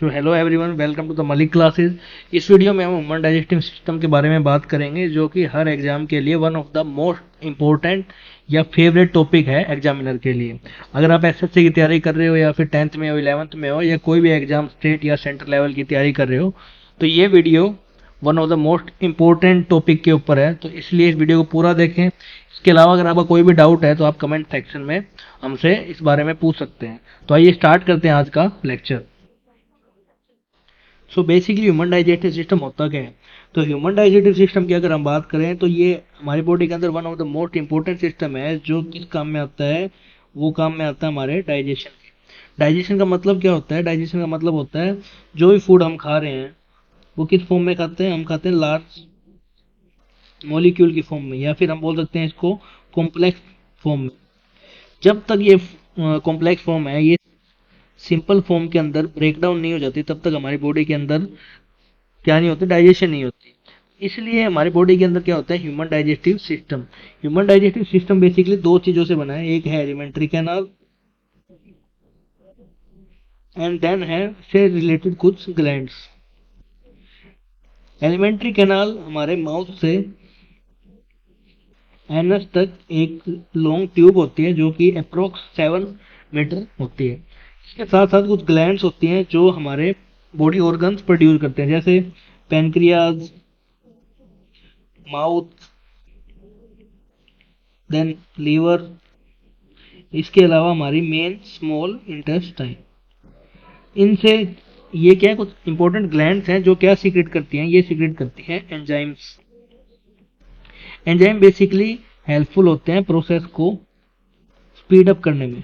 So hello everyone, welcome to the Malik classes. इस video में हम ह्यूमन डाइजेस्टिव सिस्टम के बारे में बात करेंगे, जो कि हर एग्जाम के लिए one of the most important या फेवरेट टॉपिक है एग्जामिनर के लिए। अगर आप एसएससी की तैयारी कर रहे हो या फिर 10th में हो, 11th में हो, या कोई भी एग्जाम स्टेट या सेंटर लेवल की तैयारी कर रहे हो, तो ये video one of the most important topic के ऊपर है। तो इसलिए इस वीडियो को पूरा देखें। इसके अलावा अगर आपका कोई भी डाउट है तो आप कमेंट सेक्शन में हमसे इस बारे में पूछ सकते हैं। तो आइए स्टार्ट करते हैं आज का lecture. So basically human digestive system होता क्या है? तो ह्यूमन डाइजेस्टिव सिस्टम की अगर हम बात करें तो ये हमारी बॉडी के अंदर one of the most important system है, जो किस काम में आता है? वो काम में आता है हमारे डाइजेशन के। डाइजेशन का मतलब क्या होता है? डाइजेशन का मतलब होता है जो भी फूड हम खा रहे हैं वो किस फॉर्म में खाते हैं? हम खाते हैं लार्ज मॉलिक्यूल की फॉर्म में, या फिर हम बोल सकते हैं इसको कॉम्प्लेक्स फॉर्म में। जब तक ये कॉम्प्लेक्स फॉर्म है, ये सिंपल फॉर्म के अंदर ब्रेक डाउन नहीं हो जाती, तब तक हमारी बॉडी के अंदर क्या नहीं होती? डाइजेशन नहीं होती। इसलिए हमारी बॉडी के अंदर क्या होता है? Human digestive system. Human digestive system basically दो चीजों से बना है। एक है एलिमेंट्री कैनाल एंड देन है से रिलेटेड कुछ ग्लैंड्स। एलिमेंट्री कैनाल हमारे माउथ से एनस तक एक लॉन्ग ट्यूब होती है, जो कि अप्रोक्स 7 मीटर होती है। इसके साथ साथ कुछ ग्लैंड्स होती हैं जो हमारे बॉडी ऑर्गन्स प्रोड्यूस करते हैं, जैसे पैनक्रियाज, माउथ, देन लीवर। इसके अलावा हमारी मेन स्मॉल इंटेस्टाइन। इनसे ये क्या है? कुछ इंपॉर्टेंट ग्लैंड्स हैं जो क्या सीक्रेट करती हैं? ये सीक्रेट करती हैं एंजाइम्स। एंजाइम बेसिकली हेल्पफुल होते हैं प्रोसेस को स्पीड अप करने में।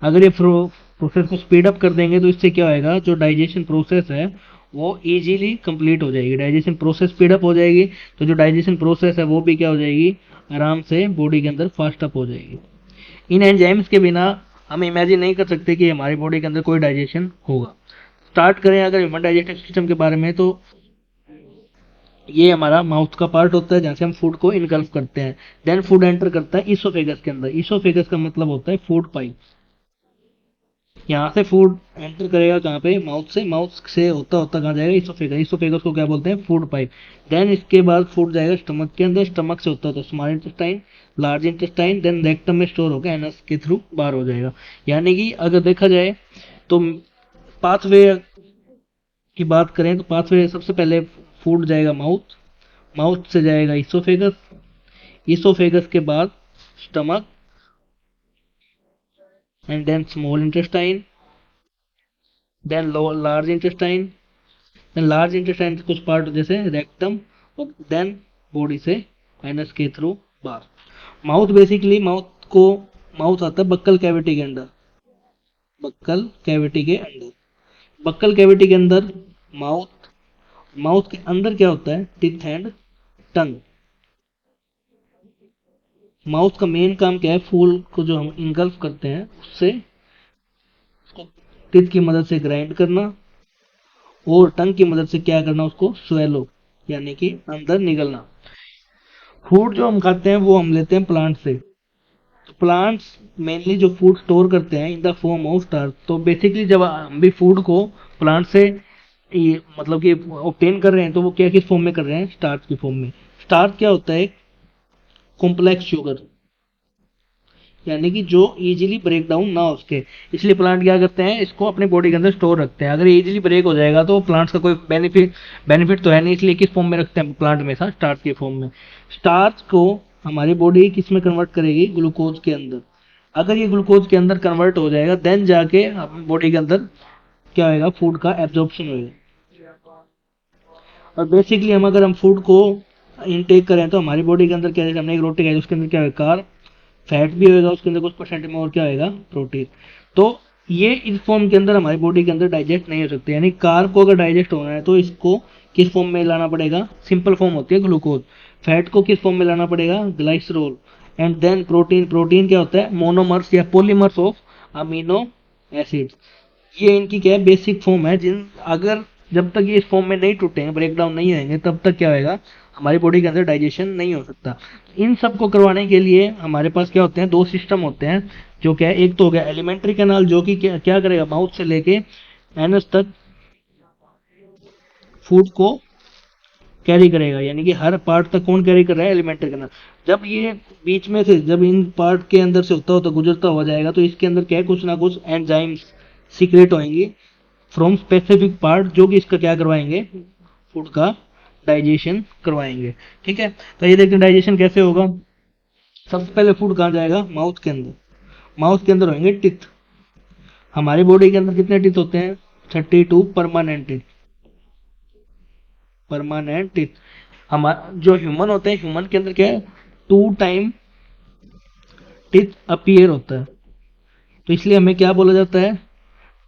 अगर ये प्रोसेस को स्पीड अप कर देंगे तो इससे क्या होएगा? जो डाइजेशन प्रोसेस है वो इजीली कंप्लीट हो जाएगी। डाइजेशन प्रोसेस स्पीड अप हो जाएगी, तो जो डाइजेशन प्रोसेस है वो भी क्या हो जाएगी? आराम से बॉडी के अंदर फास्ट अप हो जाएगी। इन एंजाइम्स के बिना हम इमेजिन नहीं कर सकते कि हमारी बॉडी के अंदर कोई डाइजेशन होगा। स्टार्ट करें अगर ह्यूमन डाइजेस्टिव सिस्टम के बारे में, तो ये हमारा माउथ का पार्ट होता है जहाँ से हम फूड को इनगल्फ करते हैं। देन फूड एंटर करता है ईसोफेगस के अंदर। ईसोफेगस का मतलब होता है फूड पाइप। यहाँ से फूड एंटर करेगा कहाँ पे? माउथ से। माउथ से होता होता कहाँ जाएगा? ईसोफेगस। ईसोफेगस को क्या बोलते हैं? Food pipe. देन इसके बाद फूड जाएगा स्टमक के अंदर। स्टमक से होता होता small intestine, large intestine, then rectum में स्टोर होकर एनस के थ्रू बाहर हो जाएगा। यानी कि अगर देखा जाए तो पाथवे की बात करें तो पाथवे सबसे पहले फूड जाएगा माउथ, माउथ से जाएगा ईसोफेगस, ईसोफेगस के बाद stomach, and then small intestine, then large intestine, then large intestine के कुछ पार्ट जैसे रेक्टम, और देन बॉडी से एनस के थ्रू बाहर। माउथ बेसिकली माउथ आता है बक्कल कैविटी के अंदर। बक्कल कैविटी के अंदर, बक्कल कैविटी के अंदर माउथ। माउथ के अंदर क्या होता है? Teeth and tongue. माउथ का मेन काम क्या है? फूड को जो हम इंगल्फ करते हैं उससे उसको टीथ की मदद से ग्राइंड करना, और टंग की मदद से क्या करना? उसको स्वेलो, यानी कि अंदर निगलना। फूड जो हम खाते हैं वो हम लेते हैं प्लांट से। तो प्लांट्स मेनली जो फूड स्टोर करते हैं इन द फॉर्म ऑफ स्टार्च। तो बेसिकली जब हम भी फूड को प्लांट से मतलब कि ऑब्टेन कर रहे हैं, तो वो क्या किस फॉर्म में कर रहे हैं? स्टार्च की फॉर्म में। स्टार्च क्या होता है? कॉम्प्लेक्स शुगर, यानी कि जो इजीली ब्रेक डाउन ना हो उसके। इसलिए प्लांट क्या करते हैं? इसको अपने बॉडी के अंदर स्टोर रखते हैं। अगर इजीली ब्रेक हो जाएगा तो प्लांट्स का कोई बेनिफिट तो है नहीं, इसलिए किस फॉर्म में रखते हैं प्लांट में? स्टार्च के फॉर्म में। स्टार्च को हमारी बॉडी किस में कन्वर्ट करेगी? ग्लूकोज के अंदर। अगर ये ग्लूकोज के अंदर कन्वर्ट हो जाएगा, देन जाके अपनी बॉडी के अंदर क्या होगा? फूड का एब्जॉर्प्शन होगा। और बेसिकली अगर हम फूड को इनटेक करें तो हमारी बॉडी के अंदर क्या है? हमने एक रोटी खाई, उसके अंदर क्या होगा? कार्ब, फैट भी होगा उसके अंदर कुछ परसेंट में, और क्या होगा? प्रोटीन। तो ये इस फॉर्म के अंदर हमारी बॉडी के अंदर डाइजेस्ट नहीं हो सकते। यानी कार्ब को अगर डाइजेस्ट होना है तो इसको किस फॉर्म में लाना पड़ेगा? सिंपल फॉर्म होती है ग्लूकोज। फैट को किस फॉर्म में लाना पड़ेगा? Glycerol. And then protein. Protein क्या होता है? मोनोमर्स या पॉलीमर्स ऑफ अमीनो एसिड। ये इनकी क्या है? बेसिक फॉर्म है। अगर जब तक ये इस फॉर्म में नहीं टूटेंगे, ब्रेक डाउन नहीं होंगे, तब तक क्या होगा? हमारी बॉडी के अंदर डाइजेशन नहीं हो सकता। इन सब को करवाने के लिए हमारे पास क्या होते हैं? दो सिस्टम होते हैं, जो क्या है? एक तो हो गया एलिमेंट्री कैनाल, जो कि क्या करेगा? माउथ से लेके एनस तक फूड को कैरी करेगा, यानी कि हर पार्ट तक कौन कैरी कर रहा है, एलिमेंट्री करना। जब ये बीच में से, जब इन पार्ट के अंदर से होता होता गुजरता हुआ जाएगा, तो इसके अंदर क्या है, कुछ ना कुछ एंजाइम्स सीक्रेट होंगे फ्रॉम स्पेसिफिक पार्ट, जो कि इसका क्या करवाएंगे, फूड का डाइजेशन करवाएंगे। ठीक है, तो ये देखते हैं डाइजेशन कैसे होगा। सबसे पहले फूड कहाँ जाएगा, माउथ के अंदर। माउथ के अंदर होंगे टिथ। हमारी बॉडी के अंदर कितने टिथ होते हैं, 32 परमानेंट टिथ। परमानेंट टिथ हमारा जो ह्यूमन होते हैं, ह्यूमन के अंदर क्या है, 2 टाइम टिथ अपीयर होता है, तो इसलिए हमें क्या बोला जाता है,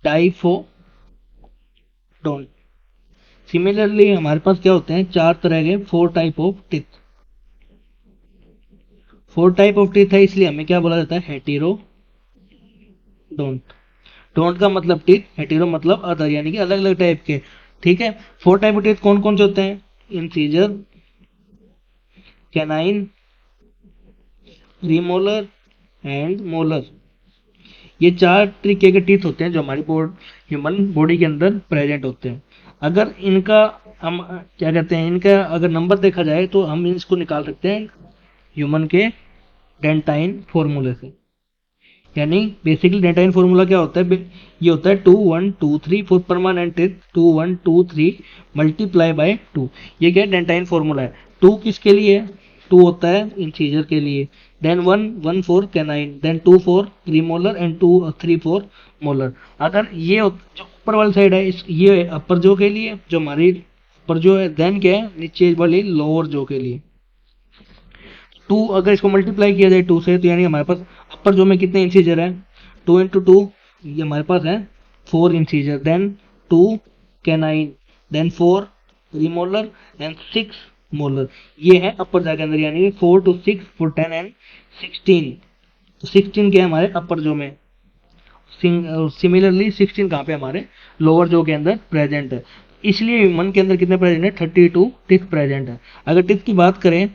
डाइफोडोंट। सिमिलरली हमारे पास क्या होते हैं, 4 तरह के, 4 type of teeth. 4 type of teeth है, इसलिए हमें क्या बोला जाता है, हेटेरोडोंट। डोंट का मतलब टिथ, हेटेरो मतलब अदर, यानी कि अलग अलग टाइप के। ठीक है, 4 टाइप ऑफ टिथ कौन कौन से होते हैं, incisor, canine, premolar and molar. ये 4 तरीके के टीथ होते हैं जो हमारी ह्यूमन बॉडी के अंदर प्रेजेंट होते हैं। अगर इनका हम क्या कहते हैं, इनका अगर नंबर देखा जाए तो हम इसको निकाल सकते हैं ह्यूमन के डेंटाइन फॉर्मूले से। यानी बेसिकली डेंटाइन फॉर्मूला क्या होता है, ये होता है 2 1 2 3 for permanent teeth, 2 1 2 3 multiply by 2। ये क्या डेंटाइन फॉर्मूला है। 2 किसके लिए, 2 होता है इंसीजर के लिए, then 1 1 for canine, then 2 for premolar and 2 3 for molar. अगर ये जो ऊपर वाली साइड है, ये अपर जो के लिए, जो हमारी ऊपर जो है, देन क्या है नीचे वाली लोअर जो के लिए। 2 अगर इसको मल्टीप्लाई किया जाए 2 से, तो यानी हमारे पास अपर जो में कितने इंसीजर है, 2 इंटू 2, ये हमारे पास है 4 incisor, then 2 canine, then 4 premolar and 6 molar. ये है अपर जा के अंदर, यानी 4 to 6 4 10 एंड 16। तो 16 क्या है हमारे अपर जो में, सिमिलरली 16 कहाँ पे हमारे लोअर जो के अंदर प्रेजेंट है। इसलिए ह्यूमन के अंदर कितने प्रेजेंट है, 32 टिथ प्रेजेंट है। अगर टिथ की बात करें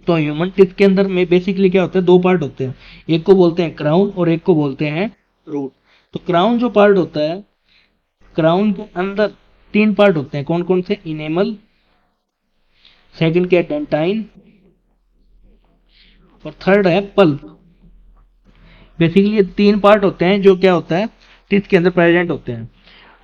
तो ह्यूमन टिथ के अंदर में बेसिकली क्या होता है, 2 पार्ट होते हैं, एक को बोलते हैं क्राउन और एक को बोलते हैं रूट। तो क्राउन जो पार्ट होता है, क्राउन के अंदर 3 पार्ट होते हैं, कौन कौन से, इनेमल, सेकंड क्या है डेंटाइन, और थर्ड है पल्प। बेसिकली ये 3 पार्ट होते हैं जो क्या होता है, टिथ के अंदर प्रेजेंट होते हैं।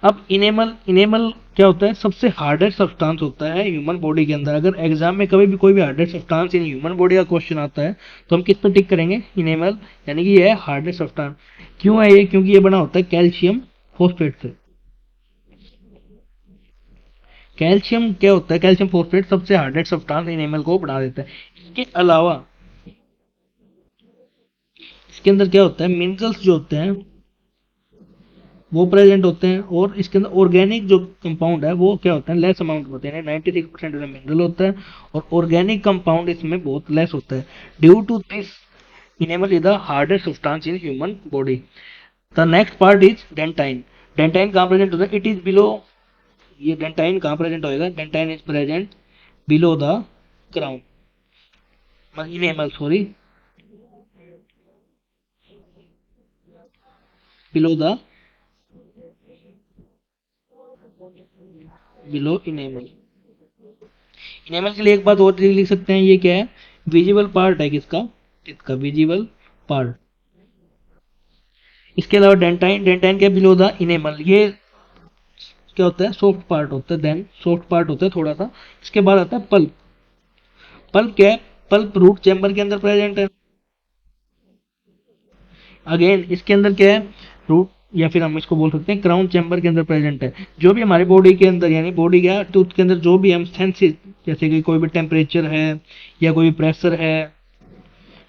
अब इनेमल क्या होता है, सबसे हार्डेस्ट सब्सटेंस होता है ह्यूमन बॉडी के अंदर। अगर एग्जाम में कभी भी कोई भी hardest substance in human body का क्वेश्चन आता है, तो हम किस पे टिक करेंगे, इनेमल, यानी कि ये है हार्डेस्ट सब्सटेंस। क्यों है ये, क्योंकि ये बना होता है कैल्शियम फॉस्फेट से। कैल्शियम क्या होता है, कैल्शियम फॉस्फेट सबसे हार्डेस्ट सब्सटेंस इनेमल को बना देता है। इसके अलावा इसके अंदर क्या होता है, मिनरल्स जो होते हैं वो प्रेजेंट होते हैं, और इसके अंदर ऑर्गेनिक जो कंपाउंड है वो क्या होता है, लेस अमाउंट होते हैं, 96% मिनरल होता है, और ऑर्गेनिक कंपाउंड इसमें बहुत लेस होता है। Due to this enamel is the hardest substance in human body. The next part is dentine. Dentine कहाँ प्रेजेंट होता है, इट इज बिलो, ये डेंटाइन कहाँ प्रेजेंट होएगा, dentine is present below the crown, enamel sorry, below the below enamel. Enamel के लिए एक बात और लिख सकते हैं, ये क्या है, विजिबल पार्ट है किसका, टिथ का विजिबल पार्ट। इसके अलावा डेंटाइन, डेंटाइन क्या बिलो द इनेमल, ये क्या होता है, सॉफ्ट पार्ट होता है, देन सॉफ्ट पार्ट होता है थोड़ा सा। इसके बाद आता है पल्प। पल्प क्या है, पल्प रूट चैम्बर के अंदर प्रेजेंट है। अगेन इसके अंदर क्या है, रूट, या फिर हम इसको बोल सकते हैं क्राउन चैम्बर के अंदर प्रेजेंट है। जो भी हमारे बॉडी के अंदर, यानी बॉडी क्या, टूथ के अंदर जो भी हम सेंसेस, जैसे कि कोई भी टेम्परेचर है या कोई प्रेशर है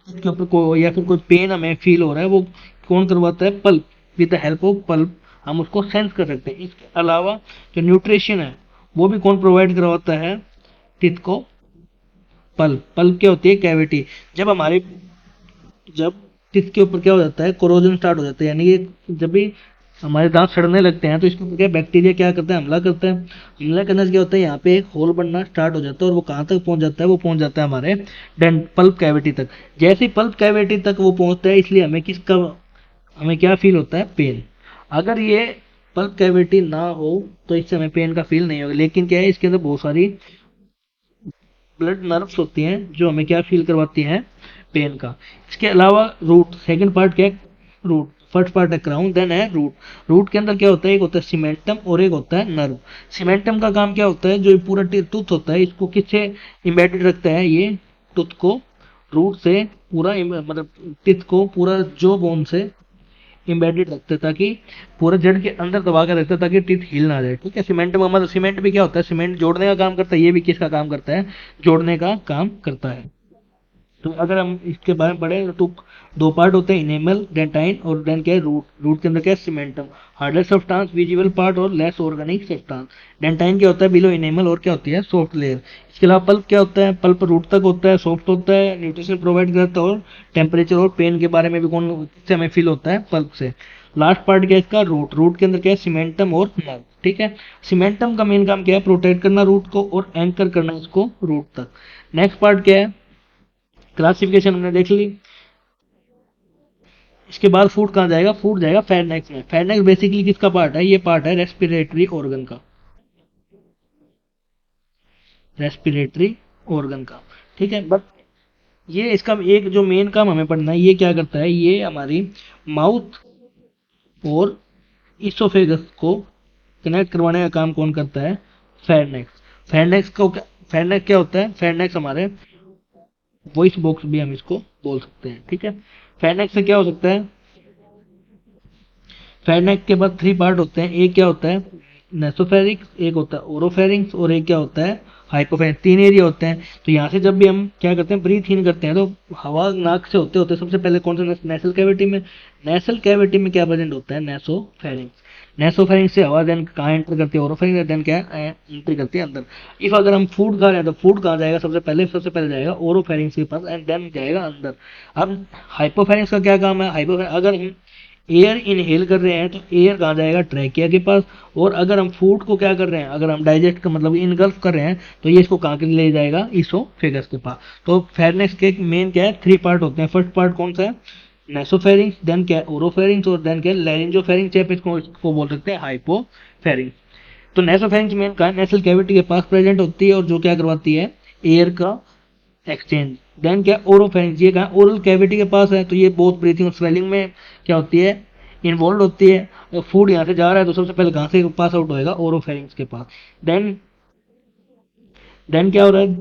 उसके ऊपर या फिर कोई पेन हमें फील हो रहा है, वो कौन करवाता है, pulp. With the help of pulp हम उसको सेंस कर सकते हैं। इसके अलावा जो न्यूट्रिशन है वो भी कौन प्रोवाइड करवाता है, टिथ को पल्प। पल्प क्या होती है, कैविटी। जब टिथ के ऊपर क्या हो जाता है, कोरोजन स्टार्ट हो जाता है, यानी कि जब भी हमारे दांत सड़ने लगते हैं तो इसके ऊपर क्या बैक्टीरिया क्या करता है, हमला करता है। हमला करने से क्या होता है, यहाँ पे एक होल बनना स्टार्ट हो जाता है, और वो कहाँ तक पहुंच जाता है, वो पहुंच जाता है हमारे पल्प कैविटी तक। जैसे ही पल्प कैविटी तक वो पहुंचता है, इसलिए हमें क्या फील होता है, पेन। अगर ये पल्प कैविटी ना हो तो इससे हमें पेन का फील नहीं होगा, लेकिन क्या है इसके अंदर बहुत सारी ब्लड नर्व्स होती हैं जो हमें क्या फील करवाती हैं, पेन का। इसके अलावा रूट, सेकंड पार्ट क्या है, रूट। फर्स्ट पार्ट है क्राउन, देन है रूट। रूट के अंदर क्या होता है, एक होता है सीमेंटम और एक होता है नर्व। सीमेंटम का काम क्या होता है, जो पूरा टूथ होता है इसको किससे इम्बेडेड रखता है, ये टूथ को रूट से पूरा मतलब टिथ को पूरा जो बोन से इम्बेडेड रखते हैं, ताकि पूरा जड़ के अंदर दबा कर रखते हैं ताकि टीथ हिल ना जाए। ठीक है, सीमेंट में मतलब सीमेंट भी क्या होता है, सीमेंट जोड़ने का काम करता है, ये भी किसका काम करता है, जोड़ने का काम करता है। तो अगर हम इसके बारे में पढ़े तो दो पार्ट होते हैं, इनेमल डेंटाइन, और देन क्या है रूट। रूट के अंदर क्या है cementum, harder substance, visible part और लेस ऑर्गेनिक सब्सटेंस। डेंटाइन क्या होता है बिलो इनेमल, और क्या होती है सॉफ्ट लेयर। इसके अलावा पल्प क्या होता है, पल्प रूट तक होता है, सॉफ्ट होता है, न्यूट्रिशन प्रोवाइड करता है, और टेम्परेचर और पेन के बारे में भी कौन से हमें फील होता है, पल्प से। लास्ट पार्ट क्या है इसका, रूट। रूट के अंदर क्या है सीमेंटम और नर्व। ठीक है, सीमेंटम का मेन काम क्या है, प्रोटेक्ट करना रूट को और एंकर करना इसको रूट तक। नेक्स्ट पार्ट क्या है, क्लासिफिकेशन हमने देख ली। इसके बाद फूड कहाँ जाएगा, फूड जाएगा फेरनेक्स में। फेरनेक्स बेसिकली किसका पार्ट है, ये पार्ट है रेस्पिरेटरी ऑर्गन का, रेस्पिरेटरी ऑर्गन का। ठीक है, बट ये इसका एक जो मेन काम हमें पढ़ना है, ये क्या करता है, ये हमारी माउथ और इसोफेगस को कनेक्ट करवाने का काम कौन करता है, फेरनेक्स। फेरनेक्स को फेरनेक्स क्या होता है, फेरनेक्स हमारे वॉइस बॉक्स भी हम इसको बोल सकते हैं। ठीक है, फेरनेक्स से क्या हो सकता है, फेरनेक्स के बाद थ्री पार्ट होते हैं, एक क्या होता है नेसोफेरिक्स, एक होता है ओरोफेरिंक्स, और एक क्या होता है हाइपोफेरिंक्स। तीन एरिया होते हैं। तो यहाँ से जब भी हम क्या करते हैं, ब्रीथ इन करते हैं, तो हवा नाक से होते होते सबसे पहले कौन सा, नेसल कैविटी में। नेसल कैविटी में क्या प्रेजेंट होता है, नेसोफेरिंक्स। नेसोफेरिंक्स से हवा देन कहाँ एंटर करती है, ओरोफेरिंक्स, देन क्या एंट्री करती है अंदर। इफ अगर हम फूड खा रहे हैं तो फूड कहाँ जाएगा, सबसे पहले जाएगा ओरोफेरिंक्स के पास, एंड देन जाएगा अंदर। अब हाइपोफेरिंक्स का क्या काम है, हाइपोफेरिंक्स अगर हम एयर इनहेल कर रहे हैं तो एयर कहाँ जाएगा, ट्रैकिया के पास। और अगर हम फूड को क्या कर रहे हैं, अगर हम डाइजेस्ट का मतलब इनगल्फ कर रहे हैं, तो ये इसको कहाँ के ले जाएगा, इसोफेगस के पास। तो फेरनेक्स के मेन क्या है, थ्री पार्ट होते हैं। फर्स्ट पार्ट कौन सा है, नेसोफेरिंक्स, देन क्या ओरोफेरिंक्स, और देन क्या लैरिंजोफेरिंक्स, या फिर इसको बोल सकते हैं हाइपोफेरिंक्स। तो नेसोफेरिंक्स मेन का नेसल कैविटी के पास प्रेजेंट होती है, और जो क्या करवाती है, एयर का एक्सचेंज। देन क्या ओरोफेरिंक्स, ये कहा ओरल कैविटी के पास है, तो ये बहुत ब्रीथिंग और स्वेलिंग में क्या होती है, इन्वॉल्व होती है। और फूड यहाँ से जा रहा है तो सबसे पहले कहाँ से पास आउट होएगा, ओरोफेरिंक्स के पास। देन देन क्या हो रहा है,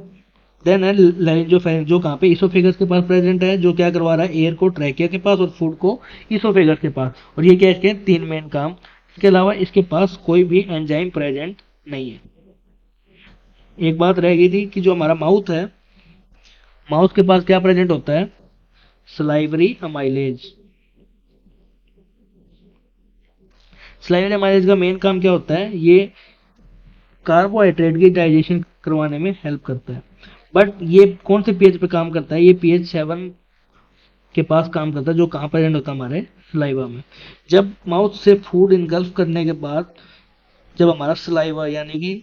देन है लैरिंजोफेरिंक्स, जो कहाँ पे इसोफेगस के पास प्रेजेंट है, जो क्या करवा रहा है, एयर को ट्रैकिया के पास और फूड को इसोफेगस के पास। और ये क्या है, इसके तीन मेन काम। इसके अलावा इसके पास कोई भी एंजाइम प्रेजेंट नहीं है। एक बात रह गई थी कि जो हमारा माउथ है, माउथ के पास क्या प्रेजेंट होता है, सलाइवरी अमाइलेज। सलाइवरी अमाइलेज का मेन काम क्या होता है, ये कार्बोहाइड्रेट की डाइजेशन करवाने में हेल्प करता है। बट ये कौन से पीएच पे काम करता है, ये पीएच 7 के पास काम करता है, जो कहाँ प्रेजेंट होता है, हमारे सलाइवा में। जब माउथ से फूड इनगल्फ करने के बाद, जब हमारा सलाइवा यानी कि,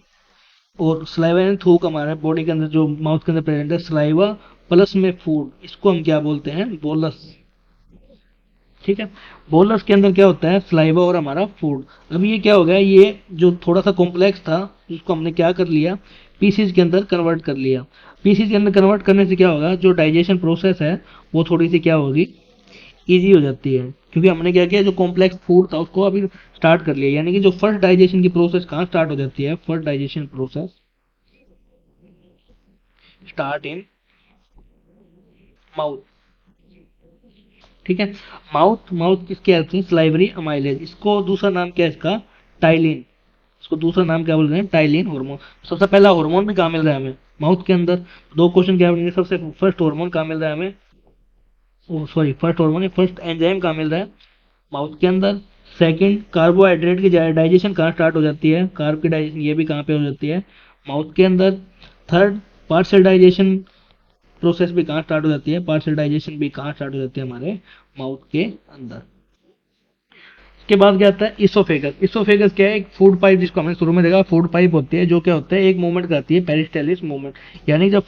और सलाइवा यानी थूक हमारे बॉडी के अंदर जो माउथ के अंदर प्रेजेंट है, सलाइवा प्लस में फूड, इसको हम क्या बोलते हैं, बोलस। ठीक है, बोलस के अंदर क्या होता है, सलाइवा और हमारा फूड। अब ये क्या हो गया, ये जो थोड़ा सा कॉम्प्लेक्स था उसको हमने क्या कर लिया, पीसीज के अंदर कन्वर्ट कर लिया। पीसीज के अंदर कन्वर्ट करने से क्या होगा, जो डाइजेशन प्रोसेस है वो थोड़ी सी क्या होगी, ईजी हो जाती है। क्योंकि हमने क्या किया, जो कॉम्प्लेक्स फूड था उसको अभी स्टार्ट कर लिया। यानी कि जो फर्स्ट डाइजेशन की प्रोसेस कहाँ स्टार्ट हो जाती है, first digestion process start in mouth. ठीक है, माउथ माउथ किसके हेल्प से, स्लाइवरी अमाइलेज। इसको दूसरा नाम क्या है इसका, टाइलिन। इसको दूसरा नाम क्या बोल रहे हैं, टाइलिन हार्मोन। सबसे पहला हार्मोन भी कहाँ मिल रहा है हमें, माउथ के अंदर। दो क्वेश्चन क्या बनेंगे, सबसे फर्स्ट हार्मोन कहाँ मिल रहा है हमें, sorry first hormone, first enzyme कहाँ मिल रहा है, माउथ के अंदर। सेकंड, कार्बोहाइड्रेट की डाइजेशन कहाँ स्टार्ट हो जाती है, कार्ब की डाइजेशन ये भी कहाँ पे हो जाती है, माउथ के अंदर। थर्ड, पार्शियल डाइजेशन प्रोसेस भी कहाँ स्टार्ट हो जाती है, पार्शियल डाइजेशन भी कहाँ स्टार्ट हो जाती है, हमारे माउथ के अंदर। इसके बाद क्या आता है, इसोफेगस। इसोफेगस क्या है, एक फूड पाइप, जिसको हमने शुरू में देखा, फूड पाइप होती है, जो क्या होता है, एक मूवमेंट करती है, पेरिस्टालिस मूवमेंट। यानी जब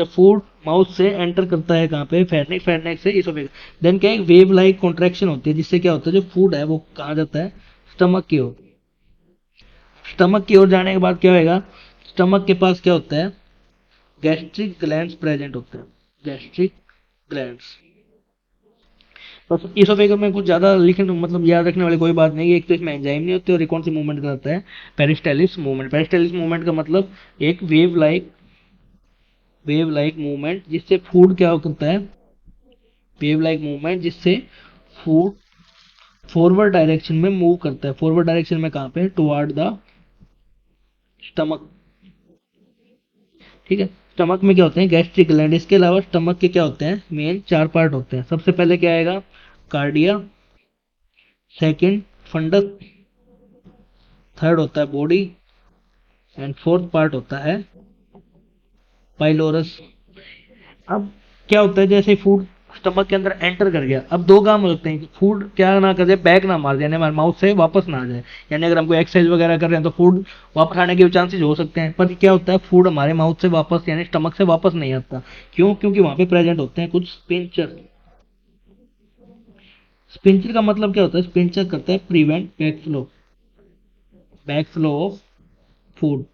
फूड माउथ से एंटर करता है कहाँ पे, फेरनेक्स, फेरनेक्स से इसोफेगस, देन क्या है, वेव लाइक कॉन्ट्रैक्शन होती है, जिससे क्या होता है, जो फूड है वो कहाँ जाता है, स्टमक की ओर। स्टमक की ओर जाने के बाद क्या होएगा, स्टमक के पास क्या होता है, गैस्ट्रिक ग्लैंड्स प्रेजेंट होते हैं, गैस्ट्रिक ग्लैंड्स। बस इसोफेगस में कुछ ज्यादा लिखने मतलब याद रखने वाली कोई बात नहीं है। एक तो इसमें एंजाइम नहीं होते और एक कौन सी मूवमेंट करता है, पेरिस्टालिस मूवमेंट। पेरिस्टालिस मूवमेंट का मतलब एक वेव लाइक मूवमेंट जिससे फूड क्या करता है, वेव लाइक मूवमेंट जिससे फूड फॉरवर्ड डायरेक्शन में मूव करता है। फॉरवर्ड डायरेक्शन में कहाँ पे, टुवर्ड द स्टमक। ठीक है, स्टमक में क्या होते हैं, गैस्ट्रिक ग्लैंड। इसके अलावा स्टमक के क्या होते हैं, मेन 4 पार्ट होते हैं। सबसे पहले क्या आएगा, कार्डिया, सेकंड फंडस, थर्ड होता है बॉडी, एंड फोर्थ पार्ट होता है पाइलोरस। अब क्या होता है, जैसे फूड स्टमक के अंदर एंटर कर गया, अब दो काम हो सकते हैं, फूड क्या ना कर जाए, बैक ना मार जाए, यानी हमारे माउथ से वापस ना आ जाए। यानी अगर हम कोई एक्सरसाइज वगैरह कर रहे हैं तो फूड वापस आने के चांसेस हो सकते हैं, पर क्या होता है, फूड हमारे माउथ से वापस यानी स्टमक से वापस नहीं आता। क्यों, क्योंकि वहां पे प्रेजेंट होते हैं कुछ स्पिंचर। स्पिंचर का मतलब क्या होता है, स्पिंचर करता है prevent back flow of food,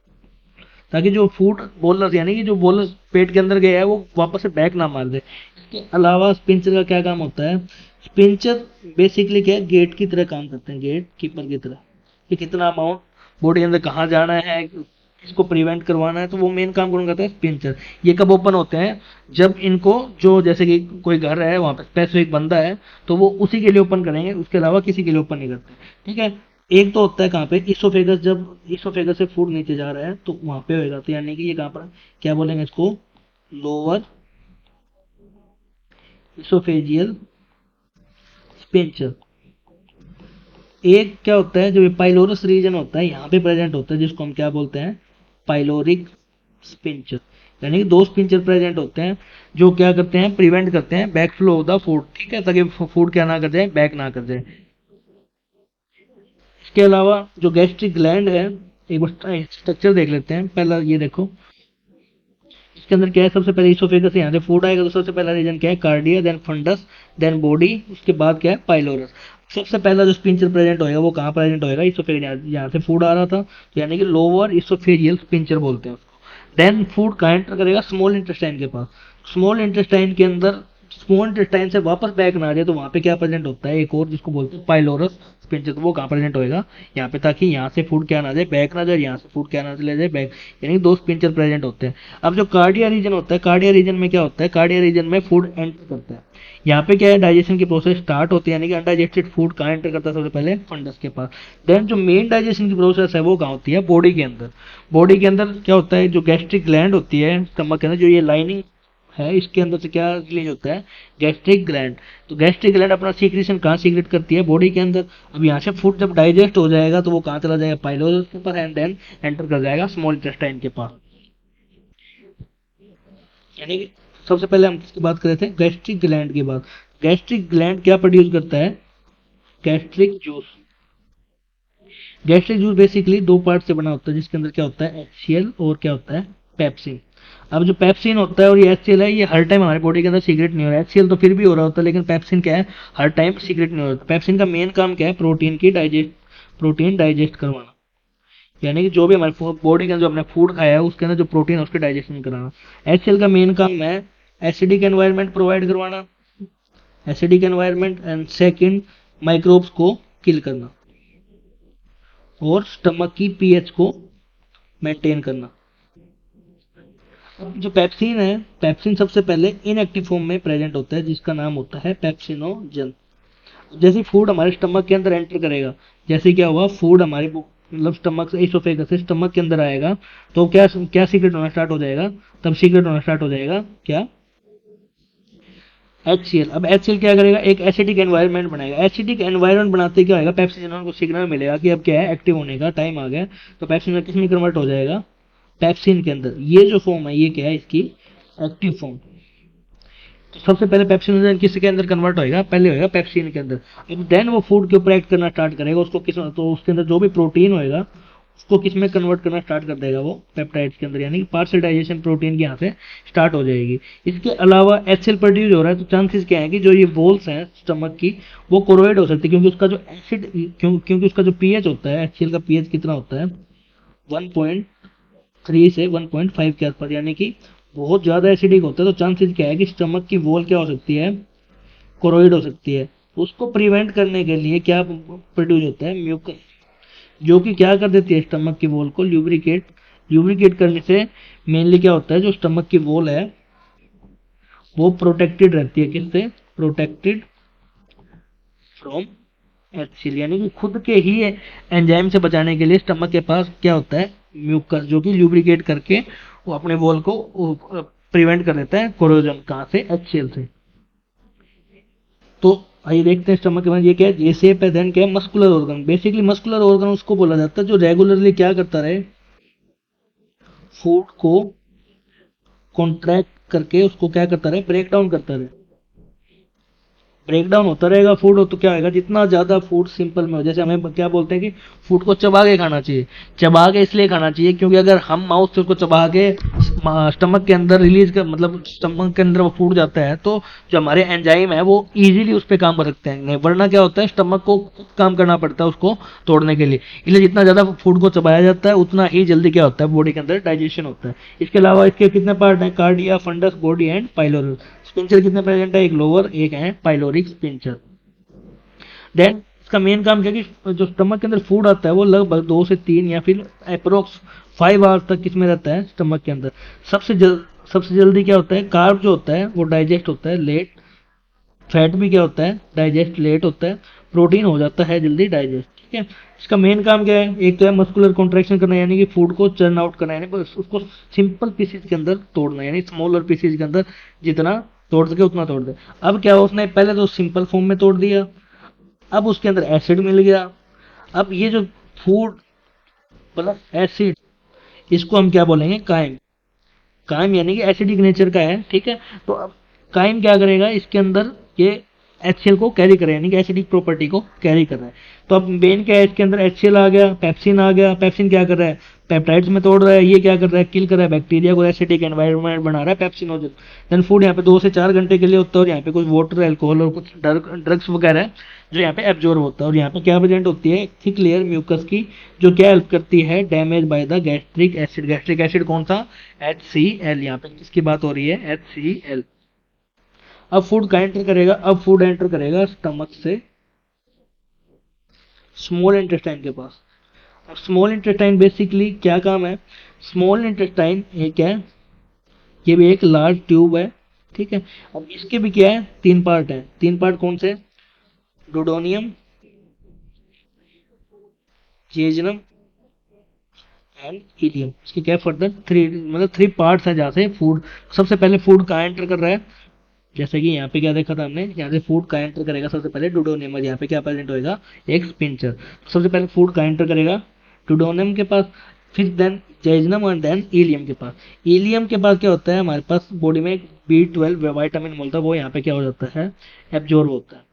ताकि जो फूड बोलर यानी कि जो बोलर पेट के अंदर गया है वो वापस से बैक ना मार दे। इसके अलावा स्पिंचर का क्या काम होता है, स्पिंचर बेसिकली क्या है, गेट की तरह काम करते हैं, गेट कीपर की तरह, कि कितना अमाउंट बॉडी के अंदर कहाँ जाना है, इसको प्रिवेंट करवाना है, तो वो मेन काम कौन करता है, स्पिंचर। ये कब ओपन होते हैं, जब इनको जो जैसे कि कोई घर है वहां पे स्पेसिफिक बंदा है तो वो उसी के लिए ओपन करेंगे, उसके अलावा किसी के लिए ओपन नहीं करते। ठीक है, एक तो होता है कहाँ पे, इसोफेगस, जब इसोफेगस से फूड नीचे जा रहा है तो वहां पे होगा, तो यानी कि ये कहाँ पर क्या बोलेंगे इसको, लोअर इसोफेजियल स्पिंचर। एक क्या होता है, जो ये पाइलोरस रीजन होता है यहाँ पे प्रेजेंट होता है, जिसको हम क्या बोलते हैं, पाइलोरिक स्पिंचर। यानी कि दो स्पिंचर प्रेजेंट होते हैं जो क्या करते हैं, प्रिवेंट करते हैं back flow of the food. ठीक है, ताकि फूड क्या ना कर जाए, बैक ना कर जाए। इसके अलावा जो गैस्ट्रिक ग्लैंड है, एक बार स्ट्रक्चर देख लेते हैं। पहला ये देखो, इसके अंदर क्या है, सबसे पहले इसोफेगस से यहाँ से फूड आएगा, तो सबसे पहला रीजन क्या है, cardia, then fundus, then body, उसके बाद क्या है, पाइलोरस। सबसे पहला जो स्पिंचर प्रेजेंट होएगा वो कहाँ प्रेजेंट होएगा, इसोफेगस, यहाँ से फूड आ रहा था तो यानी कि लोअर इसोफेजियल स्पिंचर बोलते हैं उसको। देन फूड कहाँ एंटर करेगा, स्मॉल इंटेस्टाइन के पास। स्मॉल इंटेस्टाइन के अंदर, स्मॉल इंटेस्टाइन से वापस बैक ना आ जाए, तो वहां पे क्या प्रेजेंट होता है, एक और जिसको बोलते हैं पाइलोरस स्पिंचर, तो वो कहाँ प्रेजेंट होएगा, यहाँ पे, ताकि यहाँ से फूड क्या ना जाए, बैक ना जाए, यहाँ से फूड क्या ना चले जाए, बैक। यानी दो स्पिंचर प्रेजेंट होते हैं। अब जो कार्डिया रीजन होता है, कार्डिया रीजन में क्या होता है, कार्डिया रीजन में फूड एंटर करता है। यहाँ पे क्या है, डाइजेशन की प्रोसेस स्टार्ट होती है, यानी कि अनडाइजेस्टेड फूड कहाँ एंटर करता है, सबसे पहले फंडस के पास। देन जो मेन डाइजेशन की प्रोसेस है वो कहाँ होती है, बॉडी के अंदर। बॉडी के अंदर क्या होता है, जो गैस्ट्रिक ग्लैंड होती है स्टमक के अंदर, जो ये लाइनिंग है, इसके अंदर से क्या रिलीज होता है, गैस्ट्रिक ग्लैंड। तो गैस्ट्रिक ग्लैंड अपना सीक्रेशन कहाँ सीक्रेट करती है, बॉडी के अंदर। अब यहाँ से फूड जब डाइजेस्ट हो जाएगा तो वो कहाँ चला जाएगा, पाइलोरस के पास, एंड देन एंटर कर जाएगा स्मॉल इंटेस्टाइन के पास। यानी कि सबसे पहले हम किसकी बात कर रहे थे, गैस्ट्रिक ग्लैंड की बात। गैस्ट्रिक ग्लैंड क्या प्रोड्यूस करता है, gastric juice. Gastric juice basically दो पार्ट से बना होता है, जिसके अंदर क्या होता है, एचसीएल और क्या होता है, पेप्सिन। अब जो पेप्सिन होता है और ये एचसीएल है, ये हर टाइम हमारे बॉडी के अंदर सीक्रेट नहीं हो रहा है। एचसीएल तो फिर भी हो रहा होता है, लेकिन पेप्सिन क्या है, हर टाइम सीक्रेट नहीं हो रहा। पेप्सिन का मेन काम क्या है, प्रोटीन डाइजेस्ट करवाना। यानी कि जो भी हमारे बॉडी के अंदर जो हमने फूड खाया है उसके अंदर जो प्रोटीन है उसके डाइजेशन कराना। एचसीएल का मेन काम है एसिडिक एनवायरनमेंट प्रोवाइड करवाना, acidic environment, and second microbes को किल करना, और स्टमक की पीएच को मेंटेन करना। अब जो पेप्सिन है, पेप्सिन सबसे पहले इनएक्टिव फॉर्म में प्रेजेंट होता है, जिसका नाम होता है पेप्सिनोजन। जैसे फूड हमारे स्टमक के अंदर एंटर करेगा, जैसे क्या हुआ, फूड हमारे मतलब स्टमक से, इसोफेगस से स्टमक के अंदर आएगा, तो क्या क्या सीक्रेट होना स्टार्ट हो जाएगा, तब सीक्रेट होना स्टार्ट हो जाएगा क्या, HCl। अब HCl क्या करेगा, एक एसिडिक एनवायरनमेंट बनाएगा। एसिडिक एनवायरनमेंट बनाते क्या होगा, पेप्सिन को सिग्नल मिलेगा कि अब क्या है, एक्टिव होने का टाइम आ गया, तो पेप्सिन किस में कन्वर्ट हो जाएगा, पेप्सिन के अंदर। ये जो फॉर्म है ये क्या है, इसकी एक्टिव फॉर्म। तो सबसे पहले पेप्सिनोजन किसके अंदर कन्वर्ट होएगा, पहले होएगा पेप्सिन के अंदर। अब देन वो फूड के ऊपर एक्ट करना स्टार्ट करेगा, उसको किस, तो उसके अंदर जो भी प्रोटीन होएगा उसको किस में कन्वर्ट करना स्टार्ट कर देगा वो पेप्टाइड्स के अंदर, यानी कि पार्शियल डाइजेशन प्रोटीन के यहाँ से स्टार्ट हो जाएगी। इसके अलावा HCl प्रोड्यूस हो रहा है, तो चांसेस क्या है कि जो ये वॉल्स हैं स्टमक की वो कोरोइड हो सकती है, क्योंकि उसका जो एसिड क्योंकि उसका जो पीएच होता है, HCl का पीएच कितना होता है 1.3 से 1.5 के आसपास, यानी कि बहुत ज़्यादा एसिडिक होता है। तो चांसेस क्या है कि स्टमक की वॉल क्या हो सकती है, कोरोइड हो सकती है। उसको प्रिवेंट करने के लिए क्या प्रोड्यूस होता है, म्यूकस, जो कि क्या कर देती है स्टमक की वॉल को ल्यूब्रिकेट करने से मेनली क्या होता है, जो स्टमक की वॉल है वो प्रोटेक्टेड रहती है, किससे, प्रोटेक्टेड फ्रॉम HCl, यानी कि खुद के ही एंजाइम से बचाने के लिए स्टमक के पास क्या होता है, म्यूकस, जो कि ल्यूब्रिकेट करके वो अपने वॉल को प्रिवेंट कर देता है कोरोजन, कहाँ से, HCl से। तो आइए देखते हैं स्टमक के बाद ये क्या है, ये शेप है, देन क्या है, muscular organ. Basically muscular organ उसको बोला जाता है जो रेगुलरली क्या करता रहे, फूड को कॉन्ट्रैक्ट करके उसको क्या करता रहे, ब्रेक डाउन करता रहे। ब्रेक डाउन होता रहेगा फूड हो तो क्या होगा, जितना ज्यादा फूड सिंपल में हो, जैसे हमें क्या बोलते हैं कि फूड को चबा के खाना चाहिए। चबा के इसलिए खाना चाहिए क्योंकि अगर हम माउथ से उसको चबा के स्टमक के अंदर रिलीज कर, मतलब स्टमक के अंदर वो फूड जाता है, तो जो हमारे एंजाइम है वो इजीली उस पर काम कर सकते हैं। नहीं वरना क्या होता है, स्टमक को खुद काम करना पड़ता है उसको तोड़ने के लिए। इसलिए जितना ज्यादा फूड को चबाया जाता है उतना ही जल्दी क्या होता है, बॉडी के अंदर डाइजेशन होता है। इसके अलावा इसके कितने पार्ट हैं, cardia, fundus, body and pyloral. Sphincter कितने प्रेजेंट है, एक लोअर एक है पाइलोरिक स्पिंचर। देन इसका मेन काम क्या है कि जो स्टमक के अंदर फूड आता है वो लगभग 2 से 3 या फिर अप्रोक्स 5 आवर्स तक किसमें रहता है, स्टमक के अंदर। सबसे जल्दी क्या होता है, कार्ब जो होता है वो डाइजेस्ट होता है लेट, फैट भी क्या होता है, डाइजेस्ट लेट होता है, प्रोटीन हो जाता है जल्दी डाइजेस्ट। ठीक है, इसका मेन काम क्या है, एक तो है मस्कुलर कॉन्ट्रैक्शन करना, यानी कि फूड को चर्न आउट करना, यानी उसको सिंपल पीसेज के अंदर तोड़ना, यानी स्मॉलर पीसेज के अंदर जितना तोड़ सके उतना तोड़ दे। अब क्या उसने पहले तो सिंपल फॉर्म में तोड़ दिया, अब उसके अंदर एसिड मिल गया। अब ये जो फूड प्लस एसिड, इसको हम क्या बोलेंगे, काइम। काइम यानी कि एसिडिक नेचर का है। ठीक है, तो अब काइम क्या करेगा, इसके अंदर ये HCl को कैरी करे, यानी कि एसिडिक प्रॉपर्टी को कैरी कर रहा है। तो अब मेन क्या है, इसके अंदर HCl आ गया, पेप्सिन आ गया। पेप्सिन क्या कर रहा है, पेप्टाइड्स में तोड़ रहा है। ये क्या कर रहा है, किल कर रहा है बैक्टीरिया को, एसिडिक एनवायरनमेंट बना रहा है पेप्सिनोजन। देन फूड यहाँ पे 2 से 4 घंटे के लिए होता है, और यहाँ पे कुछ वाटर, अल्कोहल और कुछ ड्रग्स वगैरह है जो यहाँ पे एब्जॉर्ब होता है। और यहाँ पे क्या प्रेजेंट होती है, थिक लेयर म्यूकस की, जो क्या हेल्प करती है, damage by the gastric acid. Gastric acid कौन सा, HCl। यहाँ पे किसकी बात हो रही है, HCl। अब फूड का एंटर करेगा, अब फूड एंटर करेगा स्टमक से स्मॉल इंटेस्टाइन के पास। अब स्मॉल इंटेस्टाइन बेसिकली क्या काम है, स्मॉल इंटेस्टाइन एक है, ये भी एक लार्ज ट्यूब है। ठीक है, अब इसके भी क्या है, 3 पार्ट है। 3 पार्ट कौन से, डोडोनियम, जेजनम एंड इलियम। इसके क्या फर्दर 3 पार्ट्स हैं जहाँ से फूड, सबसे पहले फूड का एंटर कर रहा है। जैसे कि यहाँ पे क्या देखा था हमने, यहाँ से फूड का एंटर करेगा सबसे पहले डुडोनियम, और यहाँ पे क्या प्रेजेंट होएगा, एक स्पिंचर। सबसे पहले फूड का एंटर करेगा डुडोनियम के पास, फिर देन जेजनम और देन इलियम के पास। इलियम के पास क्या होता है, हमारे पास बॉडी में B12 विटामिन मिलता है, वो यहाँ पे क्या हो जाता है, एब्जॉर्ब होता है।